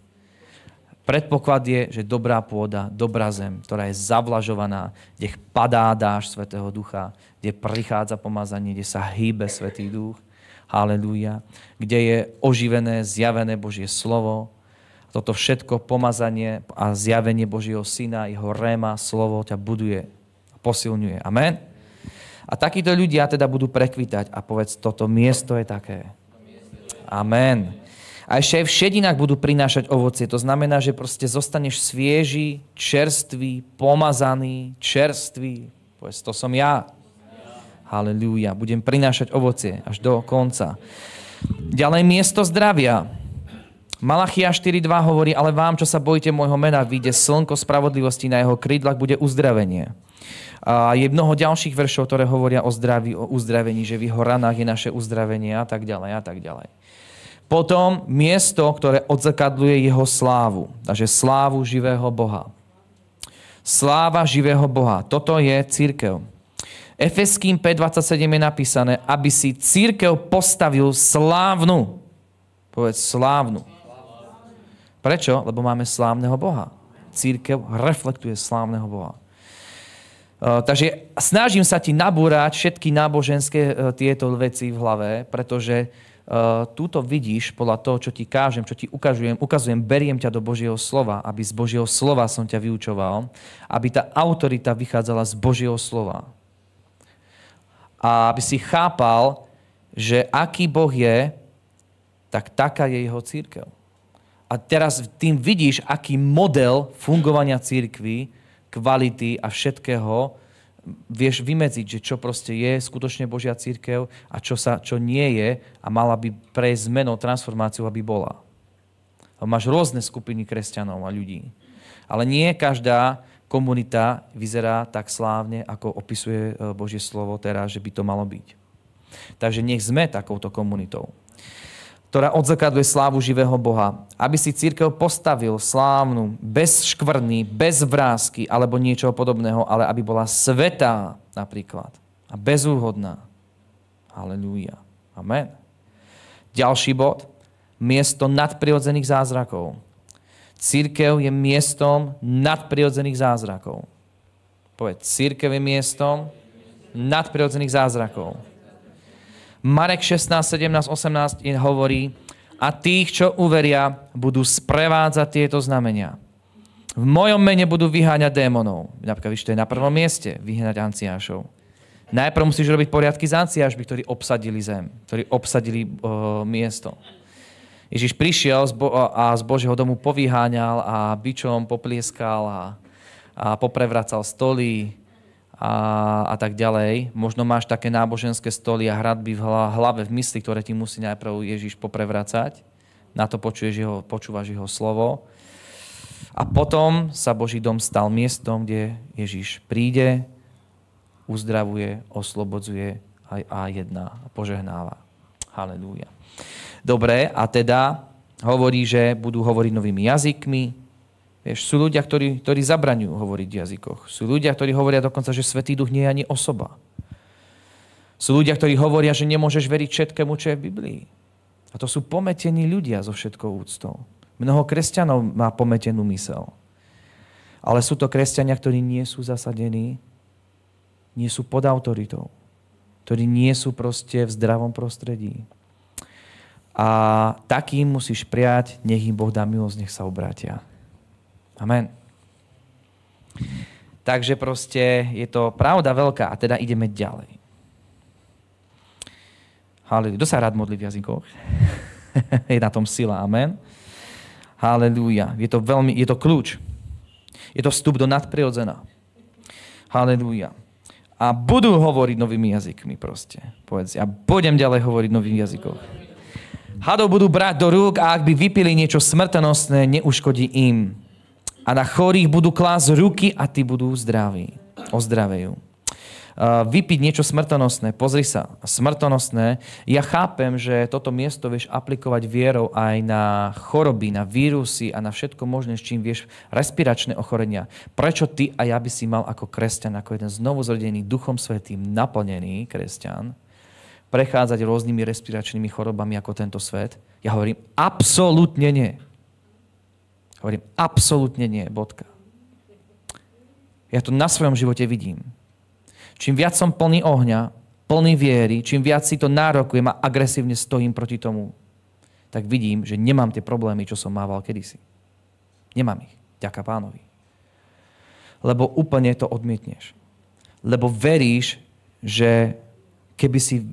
Predpoklad je, že dobrá pôda, dobrá zem, ktorá je zavlažovaná, kde padá dážď Svätého Ducha, kde prichádza pomazanie, kde sa hýbe Svätý Duch, halelúja, kde je oživené, zjavené Božie slovo. Toto všetko pomazanie a zjavenie Božieho Syna, jeho réma, slovo ťa buduje a posilňuje. Amen? A takíto ľudia teda budú prekvitať a povedz, toto miesto je také. Amen. A ešte aj v šedinách budú prinášať ovocie. To znamená, že proste zostaneš svieži, čerstvý, pomazaný, čerstvý. Povedz, to som ja. Halelúja. Budem prinášať ovocie až do konca. Ďalej miesto zdravia. Malachia 4.2 hovorí, ale vám, čo sa bojíte môjho mena, vyjde slnko spravodlivosti, na jeho krídlach bude uzdravenie. A je mnoho ďalších veršov, ktoré hovoria o zdraví, o uzdravení, že v jeho ranách je naše uzdravenie a tak ďalej a tak ďalej. Potom miesto, ktoré odzrkadľuje jeho slávu. Takže slávu živého Boha. Sláva živého Boha. Toto je cirkev. Efeským 5.27 je napísané, aby si cirkev postavil slávnu. Povedz slávnu. Prečo? Lebo máme slávneho Boha. Cirkev reflektuje slávneho Boha. Takže snažím sa ti nabúrať všetky náboženské tieto veci v hlave, pretože túto vidíš podľa toho, čo ti kážem, čo ti ukazujem, beriem ťa do Božieho slova, aby z Božieho slova som ťa vyučoval, aby tá autorita vychádzala z Božieho slova. A aby si chápal, že aký Boh je, tak taká je jeho cirkev. A teraz tým vidíš, aký model fungovania cirkvi, kvality a všetkého vieš vymedziť, že čo proste je skutočne Božia cirkev a čo nie je a mala by prejsť zmenou, transformáciou, aby bola. Máš rôzne skupiny kresťanov a ľudí. Ale nie každá komunita vyzerá tak slávne, ako opisuje Božie slovo teraz, že by to malo byť. Takže nech sme takouto komunitou, ktorá odzrkadľuje slávu živého Boha. Aby si cirkev postavil slávnu, bez škvrny, bez vrásky alebo niečoho podobného, ale aby bola svätá napríklad a bezúhodná. Halelúja. Amen. Ďalší bod. Miesto nadprirodzených zázrakov. Cirkev je miestom nadprirodzených zázrakov. Povedz, cirkev je miestom nadprirodzených zázrakov. Marek 16, 17, 18 hovorí, a tých, čo uveria, budú sprevádzať tieto znamenia. V mojom mene budú vyháňať démonov. Napríklad, to je na prvom mieste, vyháňať anciášov. Najprv musíš robiť poriadky s anciášmi, ktorí obsadili zem, ktorí obsadili miesto. Ježiš prišiel a z Božieho domu povyháňal a bičom poplieskal a poprevracal stoly, a tak ďalej. Možno máš také náboženské stoly a hradby v hlave, v mysli, ktoré ti musí najprv Ježiš poprevracať. Na to počúvaš jeho slovo. A potom sa Boží dom stal miestom, kde Ježiš príde, uzdravuje, oslobodzuje a jedná a požehnáva. Halelúja. Dobre, a teda hovorí, že budú hovoriť novými jazykmi. Vieš, sú ľudia, ktorí zabraňujú hovoriť v jazykoch. Sú ľudia, ktorí hovoria dokonca, že Svätý Duch nie je ani osoba. Sú ľudia, ktorí hovoria, že nemôžeš veriť všetkému, čo je v Biblii. A to sú pometení ľudia so všetkou úctou. Mnoho kresťanov má pometenú mysel. Ale sú to kresťania, ktorí nie sú zasadení, nie sú pod autoritou, ktorí nie sú proste v zdravom prostredí. A takým musíš prijať, nech im Boh dá milosť, nech sa obrátia. Amen. Takže proste je to pravda veľká a teda ideme ďalej. Halelúja. Kto sa rád modlí v jazykoch? Je na tom sila. Amen. Halelúja. Je to kľúč. Je to vstup do nadprirodzena. Halelúja. A budú hovoriť novými jazykmi proste. Povedz, ja budem ďalej hovoriť novými jazykoch. Hadov budú brať do rúk a ak by vypili niečo smrtonosné, neuškodí im. A na chorých budú klásť ruky a tí budú zdraví. Ozdravejú. Vypiť niečo smrtonosné. Pozri sa. Smrtonosné. Ja chápem, že toto miesto vieš aplikovať vierou aj na choroby, na vírusy a na všetko možné, s čím vieš respiračné ochorenia. Prečo ty a ja by si mal ako kresťan, ako jeden znovuzrodený Duchom Svätým naplnený kresťan, prechádzať rôznymi respiračnými chorobami ako tento svet? Ja hovorím, absolútne nie. Hovorím, absolútne nie, bodka. Ja to na svojom živote vidím. Čím viac som plný ohňa, plný viery, čím viac si to nárokujem a agresívne stojím proti tomu, tak vidím, že nemám tie problémy, čo som mával kedysi. Nemám ich. Ďaká Pánovi. Lebo úplne to odmietneš. Lebo veríš, že keby si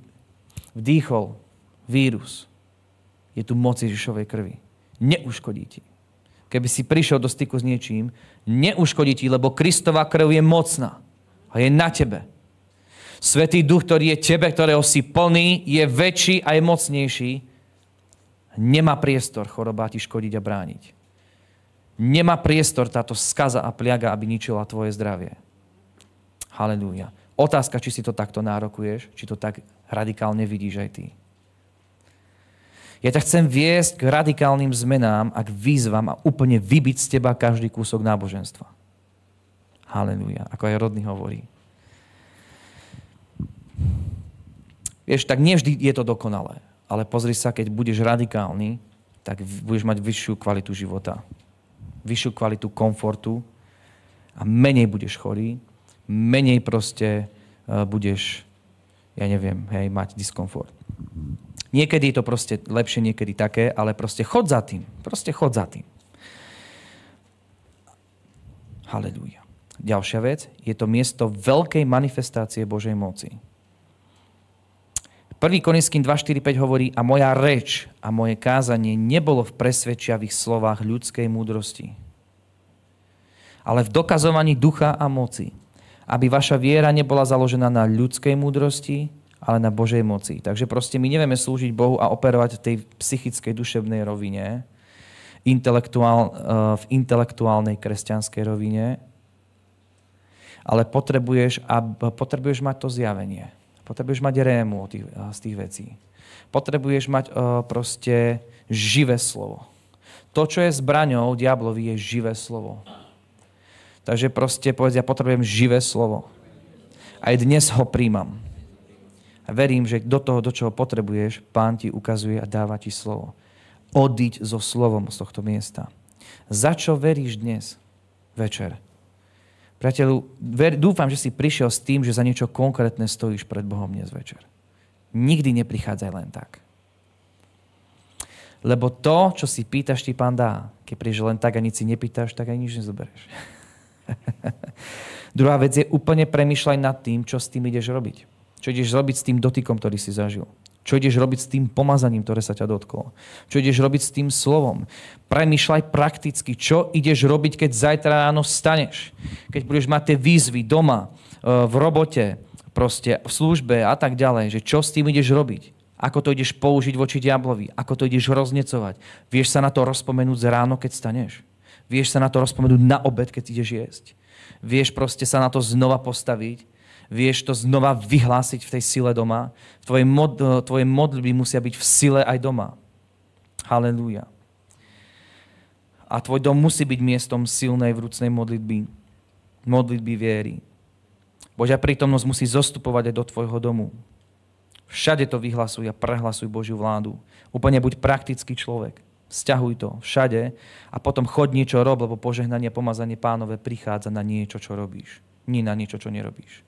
vdýchol vírus, je tu moc Ježišovej krvi. Neuškodí ti. Keby si prišiel do styku s niečím, neuškodí ti, lebo Kristova krv je mocná a je na tebe. Svätý Duch, ktorý je tebe, ktorého si plný, je väčší a je mocnejší. Nemá priestor choroba ti škodiť a brániť. Nemá priestor táto skaza a pliaga, aby ničila tvoje zdravie. Halelúja. Otázka, či si to takto nárokuješ, či to tak radikálne vidíš aj ty. Ja ťa chcem viesť k radikálnym zmenám a k výzvam a úplne vybiť z teba každý kúsok náboženstva. Halelúja. Ako aj Rodný hovorí. Vieš, tak nie vždy je to dokonalé. Ale pozri sa, keď budeš radikálny, tak budeš mať vyššiu kvalitu života. Vyššiu kvalitu komfortu a menej budeš chorý, menej proste budeš, ja neviem, mať diskomfort. Niekedy je to proste lepšie, niekedy také, ale proste chod za tým. Proste chod za tým. Halelúja. Ďalšia vec, je to miesto veľkej manifestácie Božej moci. 1. Korinským 2.4.5 hovorí, a moja reč a moje kázanie nebolo v presvedčiavých slovách ľudskej múdrosti, ale v dokazovaní ducha a moci, aby vaša viera nebola založená na ľudskej múdrosti, ale na Božej moci. Takže proste my nevieme slúžiť Bohu a operovať v tej psychickej, duševnej rovine, v intelektuálnej kresťanskej rovine, ale potrebuješ mať to zjavenie. Potrebuješ mať rému z tých vecí. Potrebuješ mať proste živé slovo. To, čo je zbraňou diablovi, je živé slovo. Takže proste povedz, ja potrebujem živé slovo. Aj dnes ho príjmam. A verím, že do toho, do čoho potrebuješ, Pán ti ukazuje a dáva ti slovo. Odiď so slovom z tohto miesta. Za čo veríš dnes večer? Priateľu, dúfam, že si prišiel s tým, že za niečo konkrétne stojíš pred Bohom dnes večer. Nikdy neprichádzaj len tak. Lebo to, čo si pýtaš, ti Pán dá. Keď prídeš len tak a nič si nepýtaš, tak aj nič nezoberieš. Druhá vec je úplne premýšľaj nad tým, čo s tým ideš robiť. Čo ideš robiť s tým dotykom, ktorý si zažil. Čo ideš robiť s tým pomazaním, ktoré sa ťa dotklo. Čo ideš robiť s tým slovom. Premýšľaj prakticky, čo ideš robiť, keď zajtra ráno vstaneš. Keď budeš mať tie výzvy doma, v robote, proste v službe a tak ďalej. Že čo s tým ideš robiť. Ako to ideš použiť voči diablovi. Ako to ideš roznecovať. Vieš sa na to rozpomenúť ráno, keď staneš. Vieš sa na to rozpomenúť na obed, keď ideš jesť. Vieš proste sa na to znova postaviť. Vieš to znova vyhlásiť v tej sile doma. Tvoje modlitby musia byť v sile aj doma. Halelúja. A tvoj dom musí byť miestom silnej vrúcnej modlitby. Modlitby viery. Božia prítomnosť musí zostupovať aj do tvojho domu. Všade to vyhlasuj a prehlasuj Božiu vládu. Úplne buď praktický človek. Vzťahuj to všade a potom chod niečo rob, lebo požehnanie, pomazanie Pánové prichádza na niečo, čo robíš. Nie na niečo, čo nerobíš.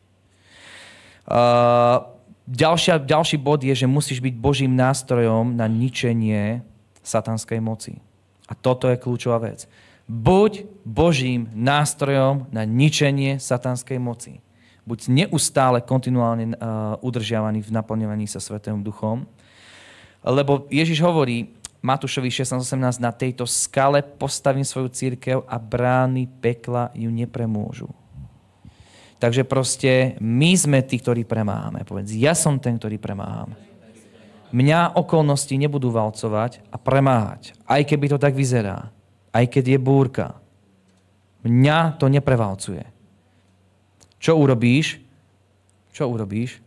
Ďalší bod je, že musíš byť Božím nástrojom na ničenie satanskej moci. A toto je kľúčová vec. Buď Božím nástrojom na ničenie satanskej moci. Buď neustále, kontinuálne udržiavaný v naplňovaní sa Svätým Duchom. Lebo Ježiš hovorí, Matúšovi 16:18, na tejto skale postavím svoju cirkev a brány pekla ju nepremôžu. Takže proste my sme tí, ktorí premáhame. Povedz, ja som ten, ktorý premáham. Mňa okolnosti nebudú valcovať a premáhať. Aj keby to tak vyzerá. Aj keď je búrka. Mňa to neprevalcuje. Čo urobíš? Čo urobíš?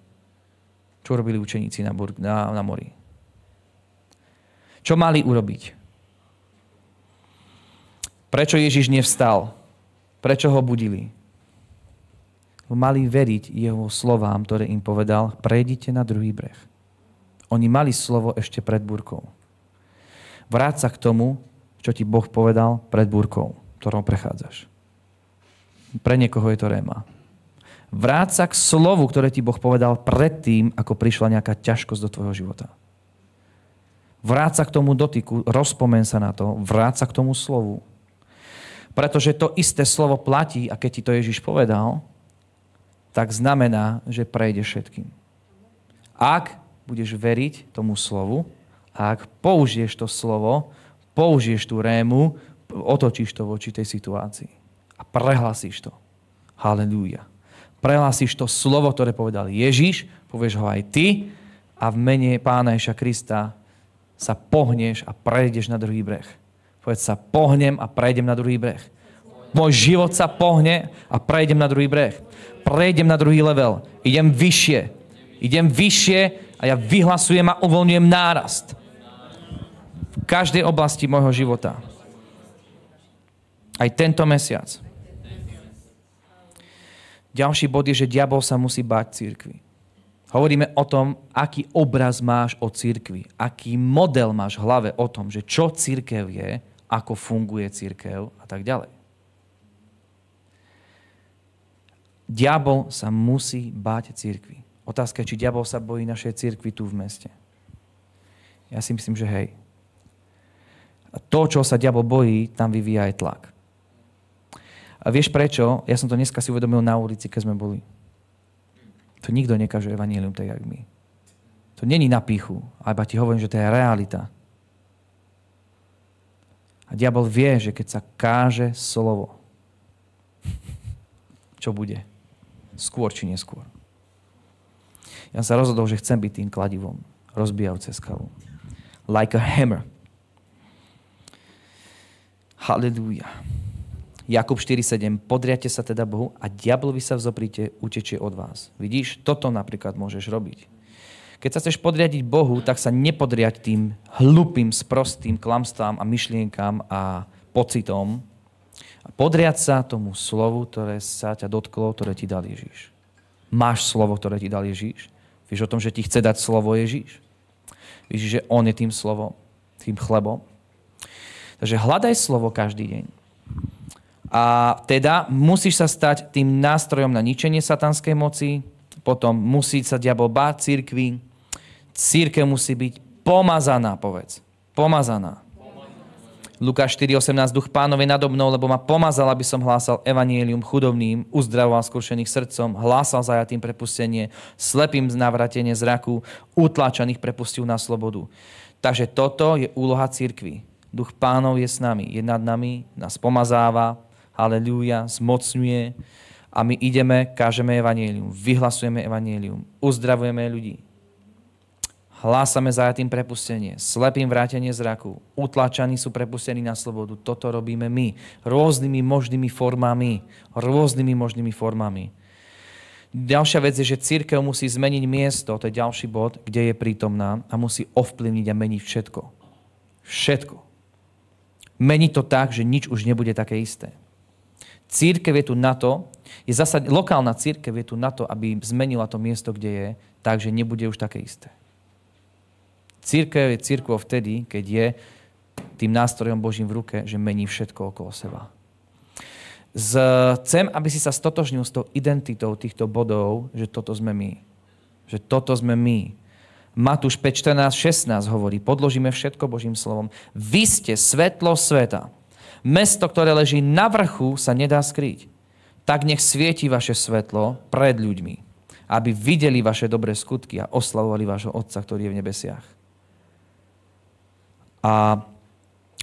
Čo urobili učeníci na mori? Čo mali urobiť? Prečo Ježiš nevstal? Prečo ho budili? Mali veriť jeho slovám, ktoré im povedal, prejdite na druhý breh. Oni mali slovo ešte pred búrkou. Vráť sa k tomu, čo ti Boh povedal pred búrkou, ktorou prechádzaš. Pre niekoho je to réma. Vráť sa k slovu, ktoré ti Boh povedal predtým, ako prišla nejaká ťažkosť do tvojho života. Vráť sa k tomu dotyku, rozpomeň sa na to, vráť sa k tomu slovu. Pretože to isté slovo platí a keď ti to Ježiš povedal, tak znamená, že prejde všetkým. Ak budeš veriť tomu slovu a ak použiješ to slovo, použiješ tú rému, otočíš to voči tej situácii a prehlasíš to. Halelúja. Prehlasíš to slovo, ktoré povedal Ježiš, povieš ho aj ty a v mene Pána Ježiša Krista sa pohneš a prejdeš na druhý breh. Povedz sa, pohnem a prejdem na druhý breh. Môj život sa pohne a prejdem na druhý breh. Prejdem na druhý level. Idem vyššie a ja vyhlasujem a uvoľňujem nárast. V každej oblasti môjho života. Aj tento mesiac. Ďalší bod je, že diabol sa musí báť cirkvi. Hovoríme o tom, aký obraz máš o cirkvi, aký model máš v hlave o tom, že čo cirkev je, ako funguje cirkev a tak ďalej. Diabol sa musí báť cirkvi. Otázka je, či diabol sa bojí našej cirkvi tu v meste. Ja si myslím, že hej. A to, čo sa diabol bojí, tam vyvíja aj tlak. A vieš prečo? Ja som to dneska si uvedomil na ulici, keď sme boli. To nikto nekáže evanjelium tak, jak my. To není na pýchu, ale ti hovorím, že to je realita. A diabol vie, že keď sa káže slovo, čo bude? Skôr či neskôr. Ja sa rozhodol, že chcem byť tým kladivom, rozbijajúce skalu. Like a hammer. Halleluja. Jakub 4.7. Podriate sa teda Bohu a diablovi sa vzopríte, utečie od vás. Vidíš? Toto napríklad môžeš robiť. Keď sa chceš podriadiť Bohu, tak sa nepodriať tým hlupým, sprostým klamstvám a myšlienkam a pocitom. A podriať sa tomu slovu, ktoré sa ťa dotklo, ktoré ti dal Ježiš. Máš slovo, ktoré ti dal Ježiš? Vieš o tom, že ti chce dať slovo Ježiš? Víš, že on je tým slovom, tým chlebom? Takže hľadaj slovo každý deň. A teda musíš sa stať tým nástrojom na ničenie satanskej moci, potom musí sa diabol báť cirkvi, cirkev musí byť pomazaná, povedz. Pomazaná. Lukáš 4.18. Duch Pánov je nado mnou, lebo ma pomazal, aby som hlásal evanjelium chudobným, uzdravoval skrušených srdcom, hlásal zajatým prepustenie, slepým navrátenie zraku, utláčaných prepustil na slobodu. Takže toto je úloha cirkvi. Duch Pánov je s nami, je nad nami, nás pomazáva, halelúja, zmocňuje a my ideme, kážeme evanjelium, vyhlasujeme evanjelium, uzdravujeme ľudí. Hlásame zajatým prepustenie, slepým vrátenie zraku, utlačaní sú prepustení na slobodu. Toto robíme my, rôznymi možnými formami. Ďalšia vec je, že cirkev musí zmeniť miesto, to je ďalší bod, kde je prítomná a musí ovplyvniť a meniť všetko. Všetko. Meniť to tak, že nič už nebude také isté. Cirkev je tu na to, lokálna cirkev je tu na to, aby zmenila to miesto, kde je, takže nebude už také isté. Cirkev je cirkev vtedy, keď je tým nástrojom Božím v ruke, že mení všetko okolo seba. Chcem, aby si sa stotožnil s tou identitou týchto bodov, že toto sme my. Že toto sme my. Matúš 5, 14, 16 hovorí, podložíme všetko Božím slovom. Vy ste svetlo sveta. Mesto, ktoré leží na vrchu, sa nedá skryť. Tak nech svieti vaše svetlo pred ľuďmi, aby videli vaše dobré skutky a oslavovali vášho Otca, ktorý je v nebesiach. A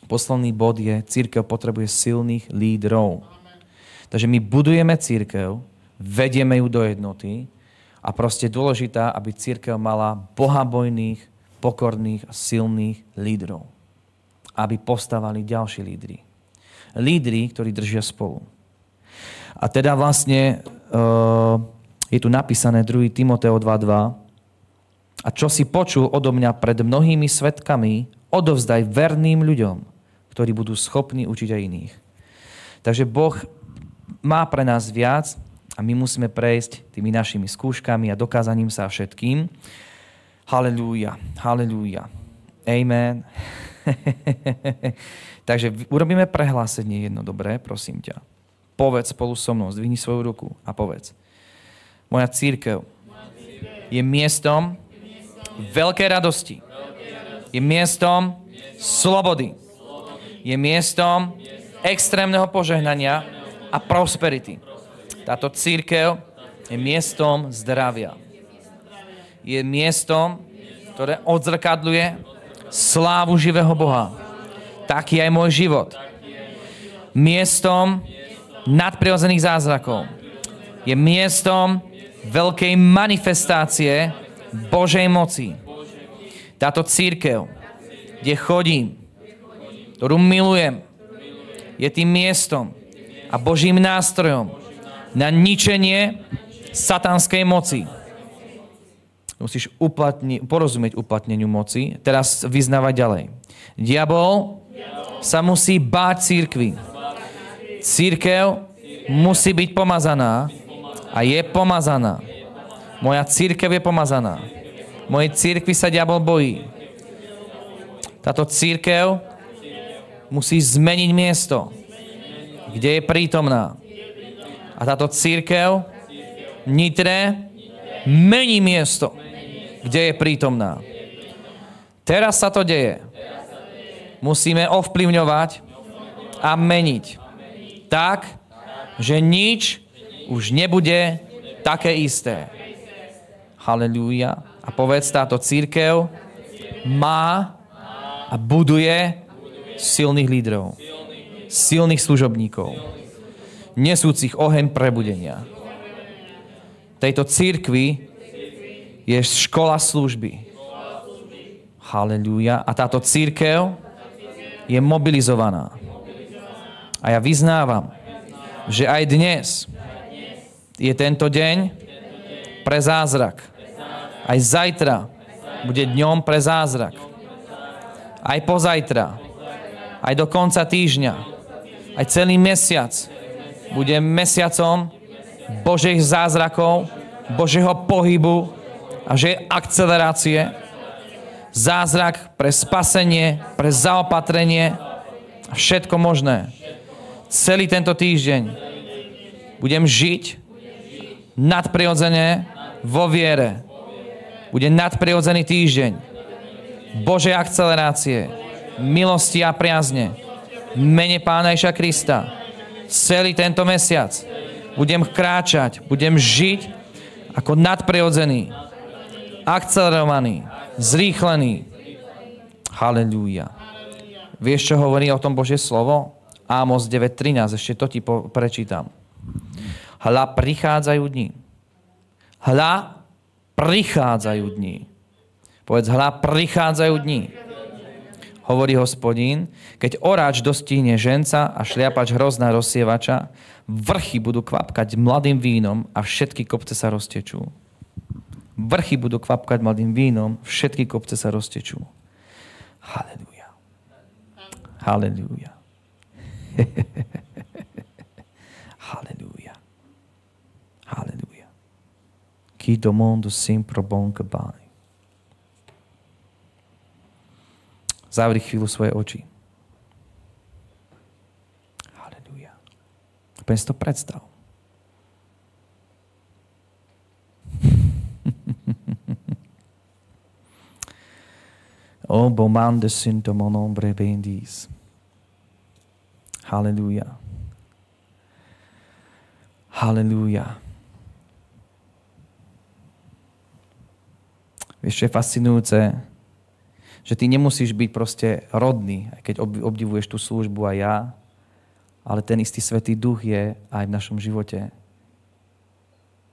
posledný bod je, cirkev potrebuje silných lídrov. Takže my budujeme cirkev, vedieme ju do jednoty a proste je dôležitá, aby cirkev mala bohabojných, pokorných a silných lídrov. Aby postávali ďalší lídri. Lídri, ktorí držia spolu. A teda vlastne je tu napísané 2. Timoteo 2.2. A čo si počul odo mňa pred mnohými svedkami, odovzdaj verným ľuďom, ktorí budú schopní učiť aj iných. Takže Boh má pre nás viac a my musíme prejsť tými našimi skúškami a dokázaním sa všetkým. Halelúja, halelúja. Amen. Takže urobíme prehlásenie jedno, dobré, prosím ťa. Povedz spolu so mnou, zdvihni svoju ruku a povedz. Moja cirkev je miestom veľkej radosti. Je miestom slobody. Je miestom extrémneho požehnania a prosperity. Táto cirkev je miestom zdravia. Je miestom, ktoré odzrkadľuje slávu živého Boha. Taký aj môj život. Miestom nadprirodzených zázrakov. Je miestom veľkej manifestácie Božej moci. Táto cirkev, kde chodím, ktorú milujem, je tým miestom a Božím nástrojom na ničenie satanskej moci. Musíš porozumieť uplatneniu moci. Teraz vyznávať ďalej. Diabol sa musí báť cirkvi. Cirkev musí byť pomazaná a je pomazaná. Moja cirkev je pomazaná. Mojej cirkvi sa diabol bojí. Táto cirkev musí zmeniť miesto, kde je prítomná. A táto cirkev v Nitre mení miesto, kde je prítomná. Teraz sa to deje. Musíme ovplyvňovať a meniť tak, že nič už nebude také isté. Halelúja. A povedz, táto cirkev má a buduje silných lídrov, silných služobníkov, nesúcich oheň prebudenia. Tejto cirkvi je škola služby. Halelúja. A táto cirkev je mobilizovaná. A ja vyznávam, že aj dnes je tento deň pre zázrak. Aj zajtra bude dňom pre zázrak. Aj pozajtra. Aj do konca týždňa. Aj celý mesiac bude mesiacom Božích zázrakov, Božieho pohybu a že je akcelerácie. Zázrak pre spasenie, pre zaopatrenie a všetko možné. Celý tento týždeň budem žiť nadprirodzene vo viere. Bude nadprirodzený týždeň Božej akcelerácie, milosti a priazne v mene Pána Ježiša Krista. Celý tento mesiac budem kráčať, budem žiť ako nadprirodzený, akcelerovaný, zrýchlený. Halelúja. Vieš, čo hovorí o tom Božie slovo? Ámos 9.13, ešte to ti prečítam. Hľa, prichádzajú dni. Hľa, prichádzajú dni. Povedz, hľa, prichádzajú dni. Hovorí Hospodín, keď oráč dostihne ženca a šliapač hrozná rozsievača, vrchy budú kvapkať mladým vínom a všetky kopce sa roztečú. Vrchy budú kvapkať mladým vínom, všetky kopce sa roztečú. Halelúja. Halelúja. Halelúja. Halelúja. Qui do mundo sempre bom que vai. Zavri chvíľu svoje oči. Halelúja. Len si to predstav. Oh, bomande sinto mon nombre bendis. Halelúja. Halelúja. Vieš, čo je fascinujúce? Že ty nemusíš byť proste rodný, aj keď obdivuješ tú službu aj ja, ale ten istý Svätý Duch je aj v našom živote.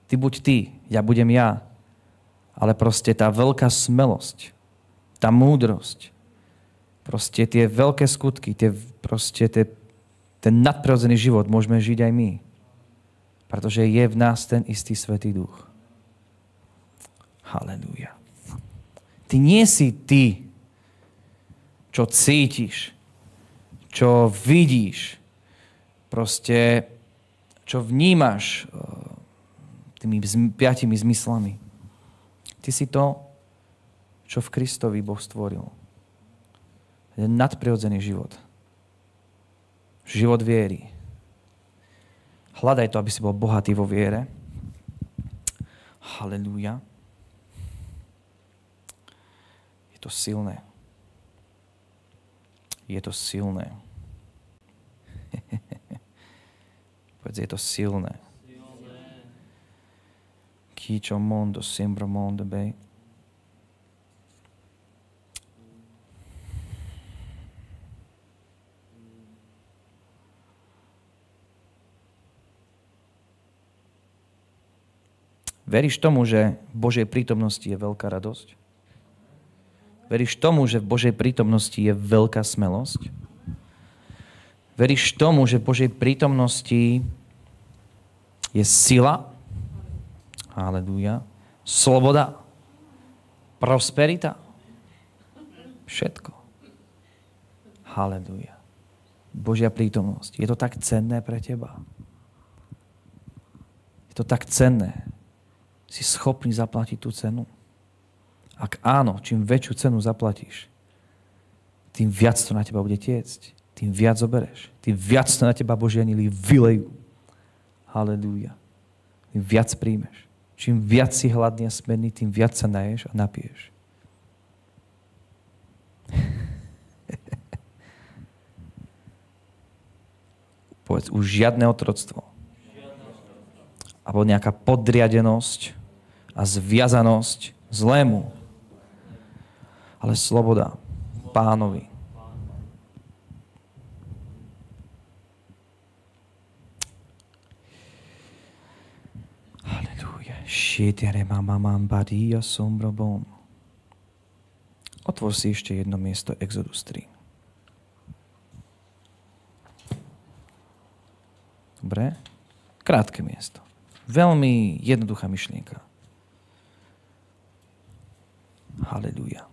Ty buď ty, ja budem ja, ale proste tá veľká smelosť, tá múdrosť, proste tie veľké skutky, ten nadprirodzený život môžeme žiť aj my. Pretože je v nás ten istý Svätý Duch. Halelúja. Ty nie si ty, čo cítiš, čo vidíš, proste, čo vnímaš tými 5 zmyslami. Ty si to, čo v Kristovi Boh stvoril. nadprirodzený život. Život viery. Hľadaj to, aby si bol bohatý vo viere. Halelúja. Je to silné. Je to silné. Povedz, je to silné. Kicho mondo sembra mondo bei. Veríš tomu, že v Božej prítomnosti je veľká radosť? Veríš tomu, že v Božej prítomnosti je veľká smelosť? Veríš tomu, že v Božej prítomnosti je sila? Halelúja. Sloboda? Prosperita? Všetko. Halelúja. Božia prítomnosť. Je to tak cenné pre teba? Je to tak cenné? Si schopný zaplatiť tú cenu? Ak áno, čím väčšiu cenu zaplatíš, tým viac to na teba bude tiecť. Tým viac zobereš. Tým viac to na teba Boží anjeli vylejú. Halelúja. Tým viac príjmeš. Čím viac si hladný a smedný, tým viac sa naješ a napiješ. Povedz, už žiadne otroctvo. Alebo nejaká podriadenosť a zviazanosť zlému. Ale sloboda Pánovi. Halelúja. Otvor si ešte jedno miesto, Exodus 3. Dobre? Krátke miesto. Veľmi jednoduchá myšlienka. Halelúja.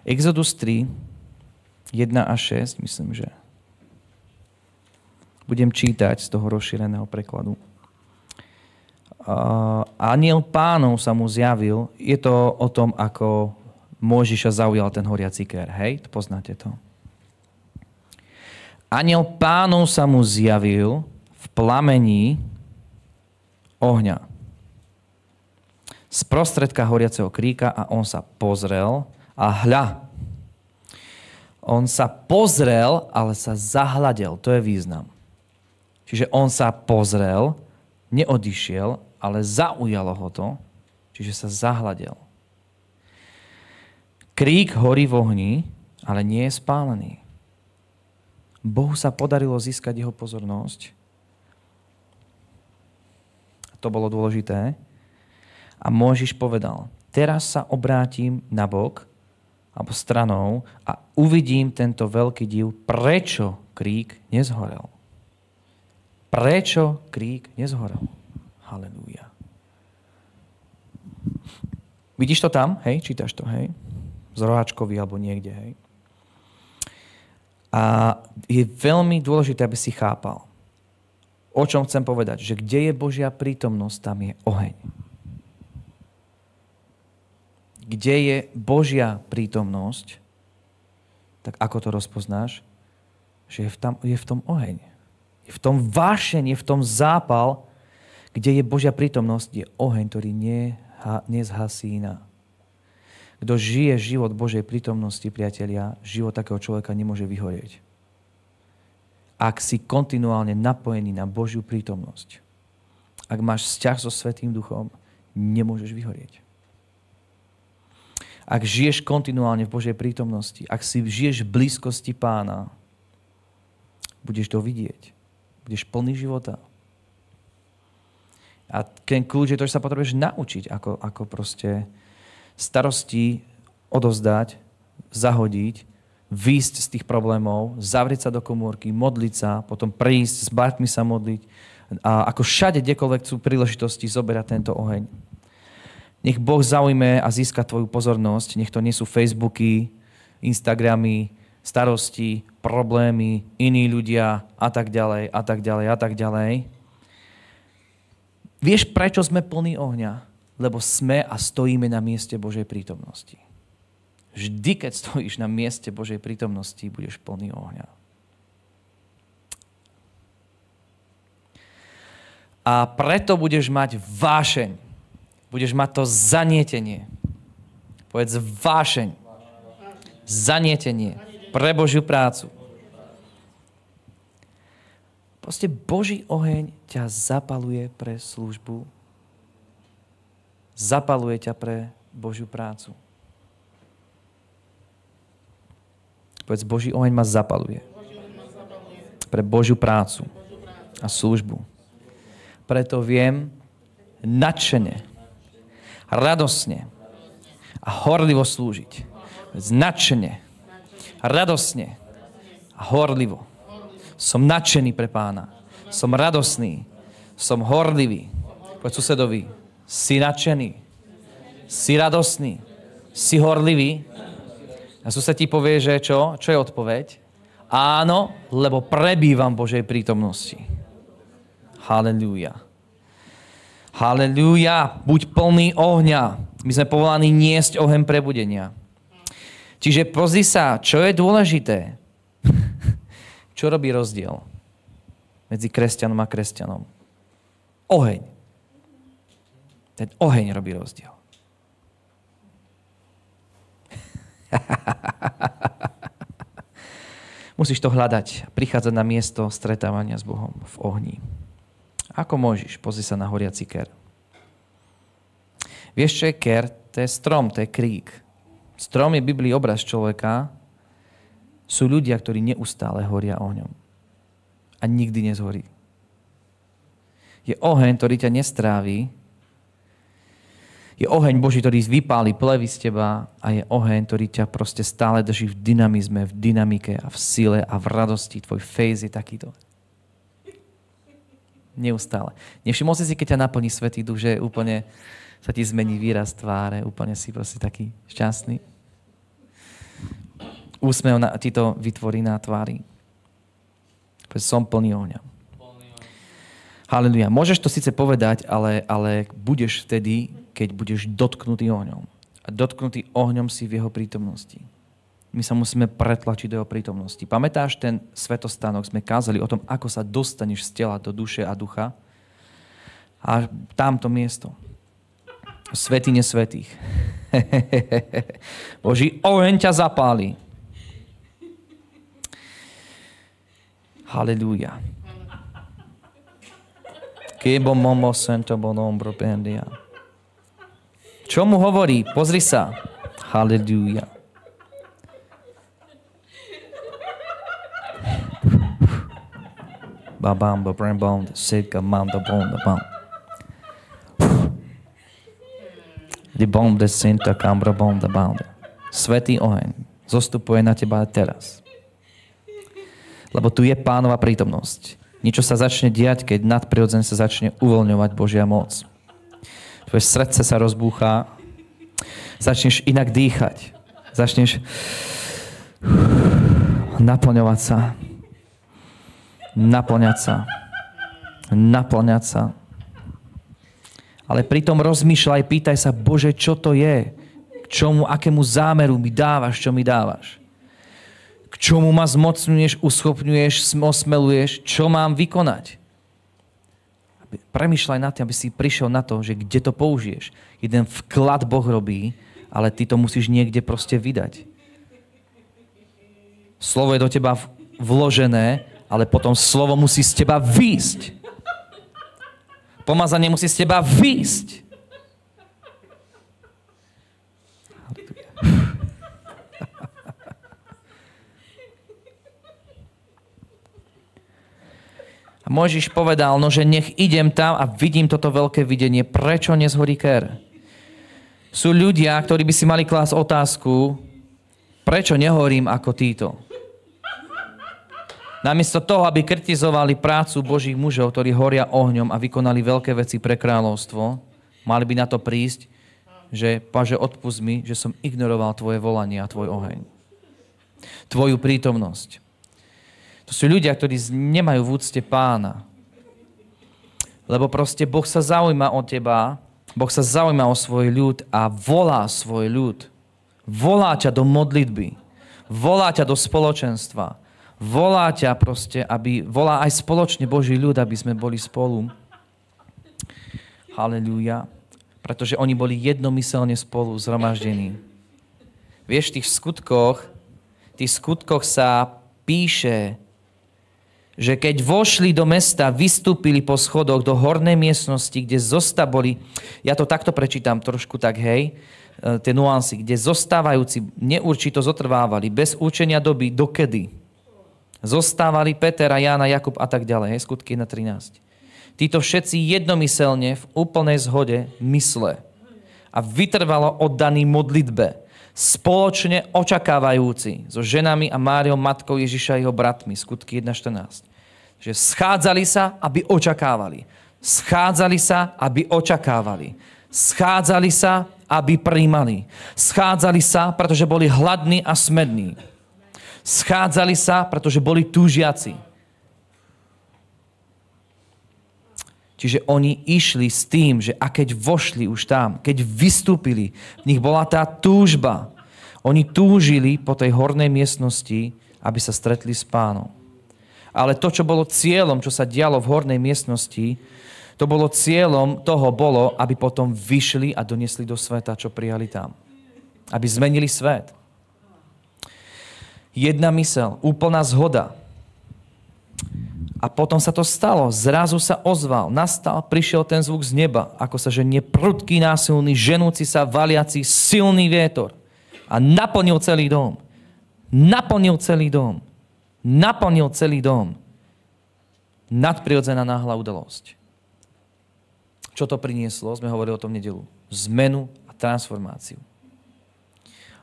Exodus 3, 1 až 6, myslím, že budem čítať z toho rozšíreného prekladu. Anjel Pánov sa mu zjavil. Je to o tom, ako Mojžiša zaujal ten horiaci ker. Hej, poznáte to. Anjel Pánov sa mu zjavil v plamení ohňa. Z prostredka horiaceho kríka a on sa pozrel a hľa. On sa pozrel, ale sa zahľadel. To je význam. Čiže on sa pozrel, neodišiel, ale zaujalo ho to, čiže sa zahľadel. Krík horí v ohni, ale nie je spálený. Bohu sa podarilo získať jeho pozornosť. To bolo dôležité. A Mojžiš povedal, teraz sa obrátim na bok, alebo stranou a uvidím tento veľký div, prečo krík nezhorel. Prečo krík nezhorel? Halelúja. Vidíš to tam? Hej, čítaš to, hej? Z roháčkovi alebo niekde, hej? A je veľmi dôležité, aby si chápal, o čom chcem povedať, že kde je Božia prítomnosť, tam je oheň. Kde je Božia prítomnosť, tak ako to rozpoznáš? Že je v tom oheň. Je v tom vášeň, je v tom zápal, kde je Božia prítomnosť, je oheň, ktorý nezhasína. Kto žije život Božej prítomnosti, priatelia, život takého človeka nemôže vyhorieť. Ak si kontinuálne napojený na Božiu prítomnosť, ak máš vzťah so Svätým Duchom, nemôžeš vyhorieť. Ak žiješ kontinuálne v Božej prítomnosti, ak si žiješ v blízkosti Pána, budeš to vidieť. Budeš plný života. A ten kľúč je to, že sa potrebuješ naučiť, ako proste starosti odovzdať, zahodiť, výjsť z tých problémov, zavrieť sa do komórky, modliť sa, potom prísť, s bratmi sa modliť a ako všade, kdekoľvek sú príležitosti, zoberať tento oheň. Nech Boh zaujme a získa tvoju pozornosť. Nech to nie sú Facebooky, Instagramy, starosti, problémy, iní ľudia a tak ďalej, a tak ďalej, a tak ďalej. Vieš, prečo sme plní ohňa? Lebo sme a stojíme na mieste Božej prítomnosti. Vždy, keď stojíš na mieste Božej prítomnosti, budeš plný ohňa. A preto budeš mať vášeň. Budeš mať to zanietenie. Povedz vášeň. Zanietenie pre Božiu prácu. Proste Boží oheň ťa zapaluje pre službu. Zapaluje ťa pre Božiu prácu. Povedz, Boží oheň ma zapaluje. Pre Božiu prácu a službu. Preto viem nadšene, radosne a horlivo slúžiť. Povedz, nadšene, radosne a horlivo. Som nadšený pre Pána. Som radosný. Som horlivý. Povedz susedovi, si nadšený. Si radosný. Si horlivý. A sused ti povie, že čo? Čo je odpoveď? Áno, lebo prebývam v Božej prítomnosti. Halelúja. Halelúja. Buď plný ohňa. My sme povolaní niesť oheň prebudenia. Čiže pozri sa, čo je dôležité. Čo robí rozdiel medzi kresťanom a kresťanom? Oheň. Ten oheň robí rozdiel. Musíš to hľadať, prichádzať na miesto stretávania s Bohom v ohni. Ako môžeš? Pozri sa na horiaci ker. Vieš, čo je ker? To je strom, to je krík. Strom je v Biblii obraz človeka. Sú ľudia, ktorí neustále horia ohňom. A nikdy nezhorí. Je oheň, ktorý ťa nestrávi. Je oheň Boží, ktorý vypáli plevy z teba a je oheň, ktorý ťa proste stále drží v dynamizme, v dynamike a v sile a v radosti. Tvoj face je takýto. Neustále. Nevšimol si, keď ťa naplní Svätý Duch, že úplne sa ti zmení výraz tváre, úplne si proste taký šťastný. Úsmev ti to vytvorí na tvári. Som plný ohňa. Halleluja. Môžeš to síce povedať, ale budeš vtedy, keď budeš dotknutý ohňom. A dotknutý ohňom si v jeho prítomnosti. My sa musíme pretlačiť do jeho prítomnosti. Pamätáš ten svetostánok? Sme kázali o tom, ako sa dostaneš z tela do duše a ducha. A tamto miesto. Svätyne svätých. Boží oheň ťa zapáli. Halleluja. Kebo momo sento bonombro pendia. Čo mu hovorí? Pozri sa. Halleluja. Babam, babam, babam, seka, mam, da bom, da bam. Di bom, da senta, kambra, bom, da bam. Svätý oheň zostupuje na teba teraz. Lebo tu je Pánova prítomnosť. Niečo sa začne diať, keď nadprirodzene sa začne uvoľňovať Božia moc. Tvoje srdce sa rozbúcha, začneš inak dýchať, začneš naplňovať sa, naplňať sa. Ale pritom rozmýšľaj, pýtaj sa, Bože, čo to je? K čomu, akému zámeru mi dávaš, čo mi dávaš? K čomu ma zmocňuješ, uschopňuješ, osmeluješ, čo mám vykonať? Premýšľaj nad tým, aby si prišiel na to, že kde to použiješ. Jeden vklad Boh robí, ale ty to musíš niekde proste vydať. Slovo je do teba vložené, ale potom slovo musí z teba výjsť. Pomazanie musí z teba výjsť. A Mojžiš povedal, no že nech idem tam a vidím toto veľké videnie. Prečo nezhorí ker? Sú ľudia, ktorí by si mali klásť otázku, prečo nehorím ako títo? Namiesto toho, aby kritizovali prácu Božích mužov, ktorí horia ohňom a vykonali veľké veci pre kráľovstvo, mali by na to prísť, že Páže, odpusť mi, že som ignoroval tvoje volanie a tvoj oheň. Tvoju prítomnosť. To sú ľudia, ktorí nemajú v úcte Pána. Lebo proste Boh sa zaujíma o teba, Boh sa zaujíma o svoj ľud a volá svoj ľud. Volá ťa do modlitby. Volá ťa do spoločenstva. Volá ťa proste, volá aj spoločne Boží ľud, aby sme boli spolu. Halelúja. Pretože oni boli jednomyselne spolu zhromaždení. Vieš, v tých skutkoch sa píše, že keď vošli do mesta, vystúpili po schodoch do hornej miestnosti, kde boli, ja to takto prečítam trošku tak, hej, tie nuancy, kde zostávajúci neurčito zotrvávali, bez určenia doby, dokedy. Zostávali Peter a Ján a Jakub a tak ďalej, hej, skutky 1.13. Títo všetci jednomyselne v úplnej zhode mysle a vytrvalo oddaní modlitbe, spoločne očakávajúci so ženami a Máriou, matkou Ježiša a jeho bratmi. Skutky 1.14. Že schádzali sa, aby očakávali. Schádzali sa, aby očakávali. Schádzali sa, aby prijímali. Schádzali sa, pretože boli hladní a smední. Schádzali sa, pretože boli túžiaci. Čiže oni išli s tým, že a keď vošli už tam, keď vystúpili, v nich bola tá túžba. Oni túžili po tej hornej miestnosti, aby sa stretli s Pánom. Ale to, čo bolo cieľom, čo sa dialo v hornej miestnosti, to bolo cieľom toho bolo, aby potom vyšli a doniesli do sveta, čo prijali tam. Aby zmenili svet. Jedna myseľ, úplná zhoda. A potom sa to stalo. Zrazu sa ozval, nastal, prišiel ten zvuk z neba, ako sa ženie prudký, násilný, ženúci sa, valiaci, silný vietor. A naplnil celý dom. Naplnil celý dom. Naplnil celý dom. Nadprirodzená náhla udalosť. Čo to prinieslo? Sme hovorili o tom v nedeľu. Zmenu a transformáciu.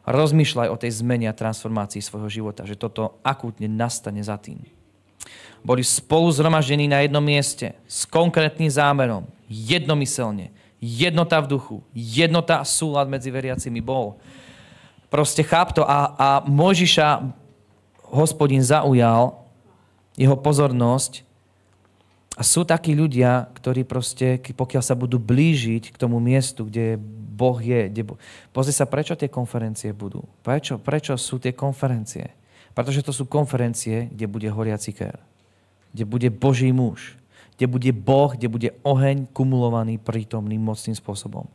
Rozmýšľaj o tej zmene a transformácii svojho života, že toto akútne nastane za tým. Boli spolu zhromaždení na jednom mieste s konkrétnym zámerom, jednomyselne, jednota v duchu, jednota a súlad medzi veriacimi bol. Proste cháp to a Mojžiša Hospodin zaujal jeho pozornosť a sú takí ľudia, ktorí proste, pokiaľ sa budú blížiť k tomu miestu, kde Boh je, pozri sa, prečo tie konferencie budú? Prečo sú tie konferencie? Pretože to sú konferencie, kde bude horiaci kér. Kde bude Boží muž. Kde bude Boh, kde bude oheň kumulovaný prítomným mocným spôsobom.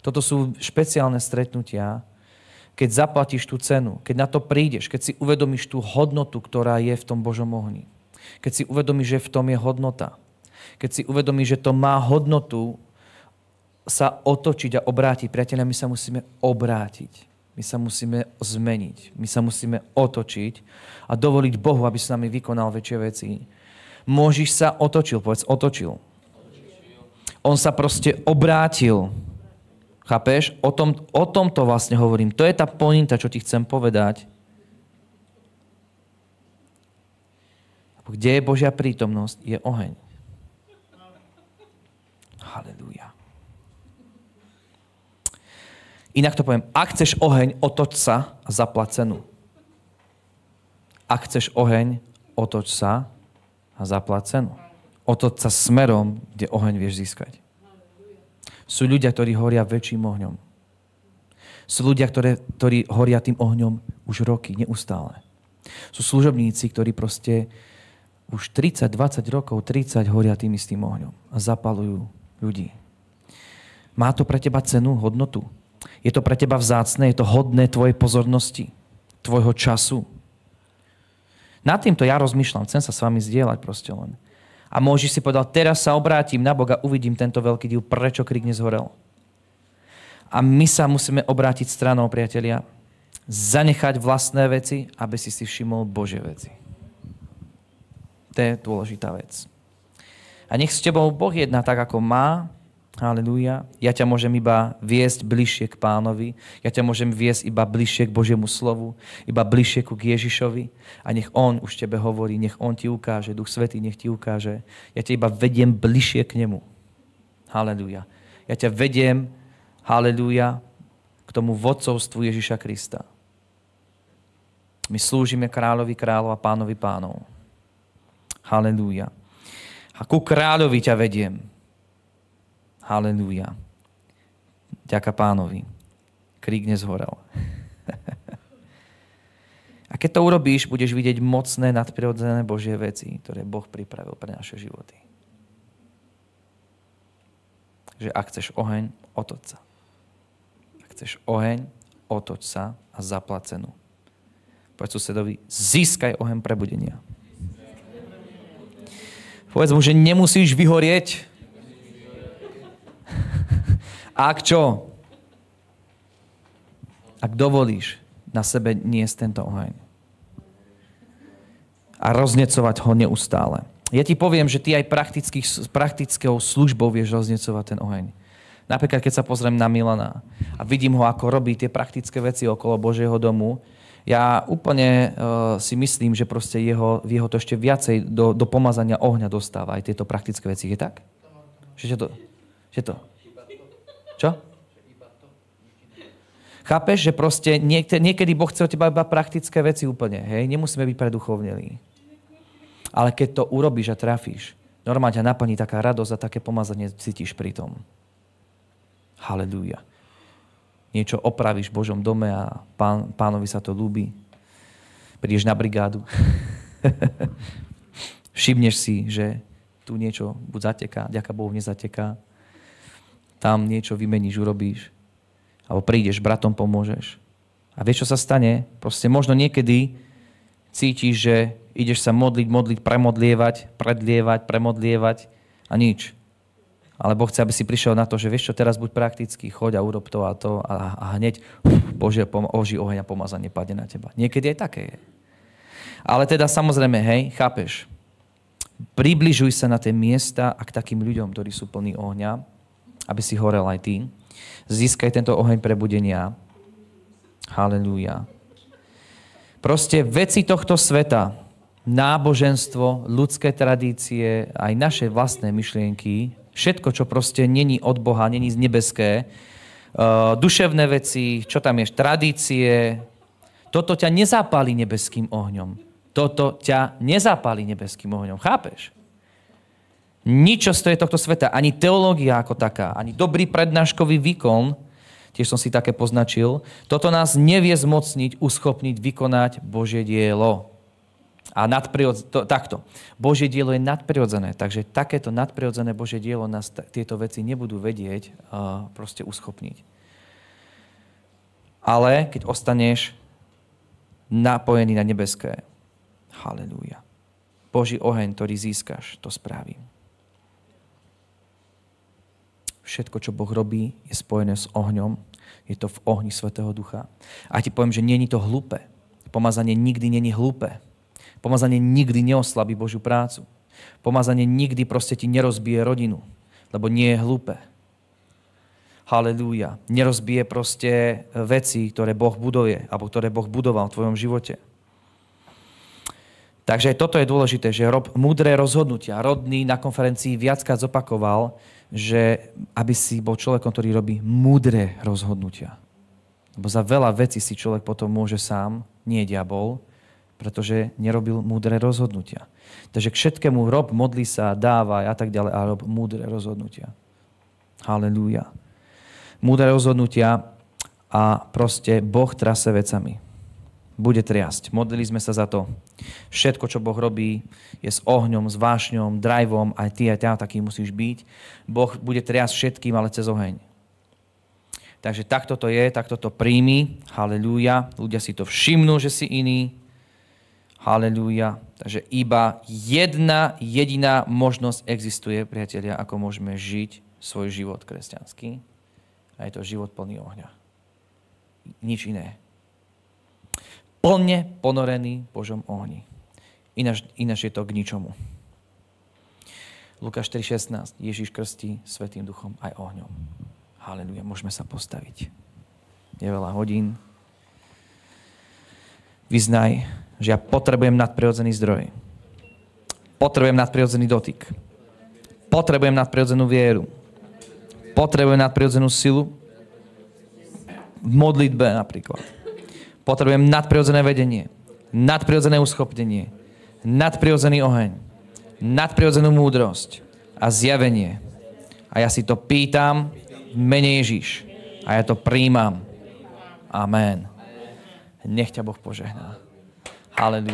Toto sú špeciálne stretnutia, keď zaplatíš tú cenu, keď na to prídeš, keď si uvedomíš tú hodnotu, ktorá je v tom Božom ohni. Keď si uvedomíš, že v tom je hodnota. Keď si uvedomíš, že to má hodnotu sa otočiť a obrátiť. Priatelia, my sa musíme obrátiť. My sa musíme zmeniť. My sa musíme otočiť a dovoliť Bohu, aby s nami vykonal väčšie veci. Mojžiš sa otočil, povedz, otočil. On sa proste obrátil. Chápeš? O tomto vlastne hovorím. To je tá pointa, čo ti chcem povedať. Kde je Božia prítomnosť, je oheň. Halelúja. Inak to poviem. Ak chceš oheň, otoč sa a zaplať cenu. Ak chceš oheň, otoč sa a zaplať cenu. Otoč sa smerom, kde oheň vieš získať. Sú ľudia, ktorí horia väčším ohňom. Sú ľudia, ktorí horia tým ohňom už roky, neustále. Sú služobníci, ktorí proste už 30, 20 rokov, 30 horia tým istým ohňom a zapalujú ľudí. Má to pre teba cenu, hodnotu? Je to pre teba vzácne? Je to hodné tvojej pozornosti? Tvojho času? Nad týmto ja rozmýšľam. Chcem sa s vami zdieľať proste len. A Mojžiš si povedal, teraz sa obrátim na Boha, uvidím tento veľký div, prečo krík nezhorel. A my sa musíme obrátiť stranou, priatelia. Zanechať vlastné veci, aby si všimol Božie veci. To je dôležitá vec. A nech s tebou Boh jedná tak, ako má. Halelúja. Ja ťa môžem iba viesť bližšie k Pánovi. Ja ťa môžem viesť iba bližšie k Božiemu slovu. Iba bližšie k Ježišovi. A nech On už tebe hovorí, nech On ti ukáže. Duch Svätý nech ti ukáže. Ja ťa iba vediem bližšie k Nemu. Halelúja. Ja ťa vediem, halelúja, k tomu vodcovstvu Ježiša Krista. My slúžime kráľovi kráľov a pánovi pánov. Halelúja. A ku kráľovi ťa vediem. Halelúja. Ďaká pánovi. Krík nezhorel. A keď to urobíš, budeš vidieť mocné, nadprirodzené Božie veci, ktoré Boh pripravil pre naše životy. Že ak chceš oheň, otoč sa. Ak chceš oheň, otoč sa a zaplať cenu. Povedz susedovi, získaj oheň prebudenia. Povedz mu, že nemusíš vyhorieť. Ak čo? Ak dovolíš na sebe niesť tento oheň. A roznecovať ho neustále. Ja ti poviem, že ty aj praktickou službou vieš roznecovať ten oheň. Napríklad, keď sa pozriem na Milana a vidím ho, ako robí tie praktické veci okolo Božieho domu, ja úplne si myslím, že proste jeho to ešte viacej do pomazania ohňa dostáva aj tieto praktické veci. Je tak? Že to? Čo? Chápeš, že proste niekedy Boh chce od teba iba praktické veci úplne. Hej? Nemusíme byť preduchovnelí. Ale keď to urobíš a trafíš, normálne ťa naplní taká radosť a také pomazanie cítiš pri tom. Halelúja. Niečo opravíš v Božom dome a pánovi sa to ľúbi. Prídeš na brigádu. Všimneš si, že tu niečo buď zateká, ďaká Bohu nezateká. Tam niečo vymeníš, urobíš. Alebo prídeš, bratom pomôžeš. A vieš, čo sa stane? Proste možno niekedy cítiš, že ideš sa modliť, premodlievať a nič. Ale Boh chce, aby si prišiel na to, že vieš čo, teraz buď praktický, choď a urob to a to a hneď Boží oheň a pomazanie padne na teba. Niekedy aj také je. Ale teda samozrejme, hej, chápeš, približuj sa na tie miesta a k takým ľuďom, ktorí sú plní ohňa, aby si horel aj ty. Získaj tento oheň prebudenia. Halelúja. Proste veci tohto sveta, náboženstvo, ľudské tradície, aj naše vlastné myšlienky, všetko, čo proste není od Boha, není z nebeské, duševné veci, čo tam je, tradície, toto ťa nezapáli nebeským ohňom. Toto ťa nezapáli nebeským ohňom. Chápeš? Nič z tohto sveta, ani teológia ako taká, ani dobrý prednáškový výkon, tiež som si také poznačil, toto nás nevie zmocniť, uschopniť, vykonať Božie dielo. A takto. Božie dielo je nadprirodzené, takže takéto nadprirodzené Božie dielo nás tieto veci nebudú vedieť proste uschopniť. Ale keď ostaneš napojený na nebeské, halelúja. Boží oheň, ktorý získaš, to spraví. Všetko, čo Boh robí, je spojené s ohňom. Je to v ohni Svätého Ducha. A ti poviem, že nie je to hlúpe. Pomazanie nikdy nie je hlúpe. Pomazanie nikdy neoslabí Božiu prácu. Pomazanie nikdy proste ti nerozbije rodinu, lebo nie je hlúpe. Halelúja. Nerozbije proste veci, ktoré Boh buduje, alebo ktoré Boh budoval v tvojom živote. Takže toto je dôležité, že rob múdre rozhodnutia. Rodný na konferencii viackrát zopakoval, že aby si bol človekom, ktorý robí múdre rozhodnutia. Lebo za veľa vecí si človek potom môže sám, nie diabol, pretože nerobil múdre rozhodnutia. Takže k všetkému rob, modli sa, dávaj a tak ďalej a rob múdre rozhodnutia. Halelúja. Múdre rozhodnutia a proste Boh trase vecami. Bude triasť. Modlili sme sa za to. Všetko, čo Boh robí, je s ohňom, s vášňom, driveom, aj ty taký musíš byť. Boh bude triasť všetkým, ale cez oheň. Takže takto to je, takto to príjmi. Halelúja. Ľudia si to všimnú, že si iný. Halelúja. Takže iba jedna jediná možnosť existuje, priatelia, ako môžeme žiť svoj život kresťanský. A je to život plný ohňa. Nič iné. Plne ponorený v Božom ohni. Ináč je to k ničomu. Lukáš 3.16. Ježíš krstí Svätým Duchom aj ohňom. Halelúja. Môžeme sa postaviť. Je veľa hodín. Vyznaj, že ja potrebujem nadprirodzený zdroj. Potrebujem nadprirodzený dotyk. Potrebujem nadprirodzenú vieru. Potrebujem nadprirodzenú silu v modlitbe napríklad. Potrebujem nadprirodzené vedenie, nadprirodzené uschopnenie, nadprirodzený oheň, nadprirodzenú múdrosť a zjavenie. A ja si to pýtam v mene Ježiš. A ja to príjmam. Amen. Nech ťa Boh požehná. Halelujá.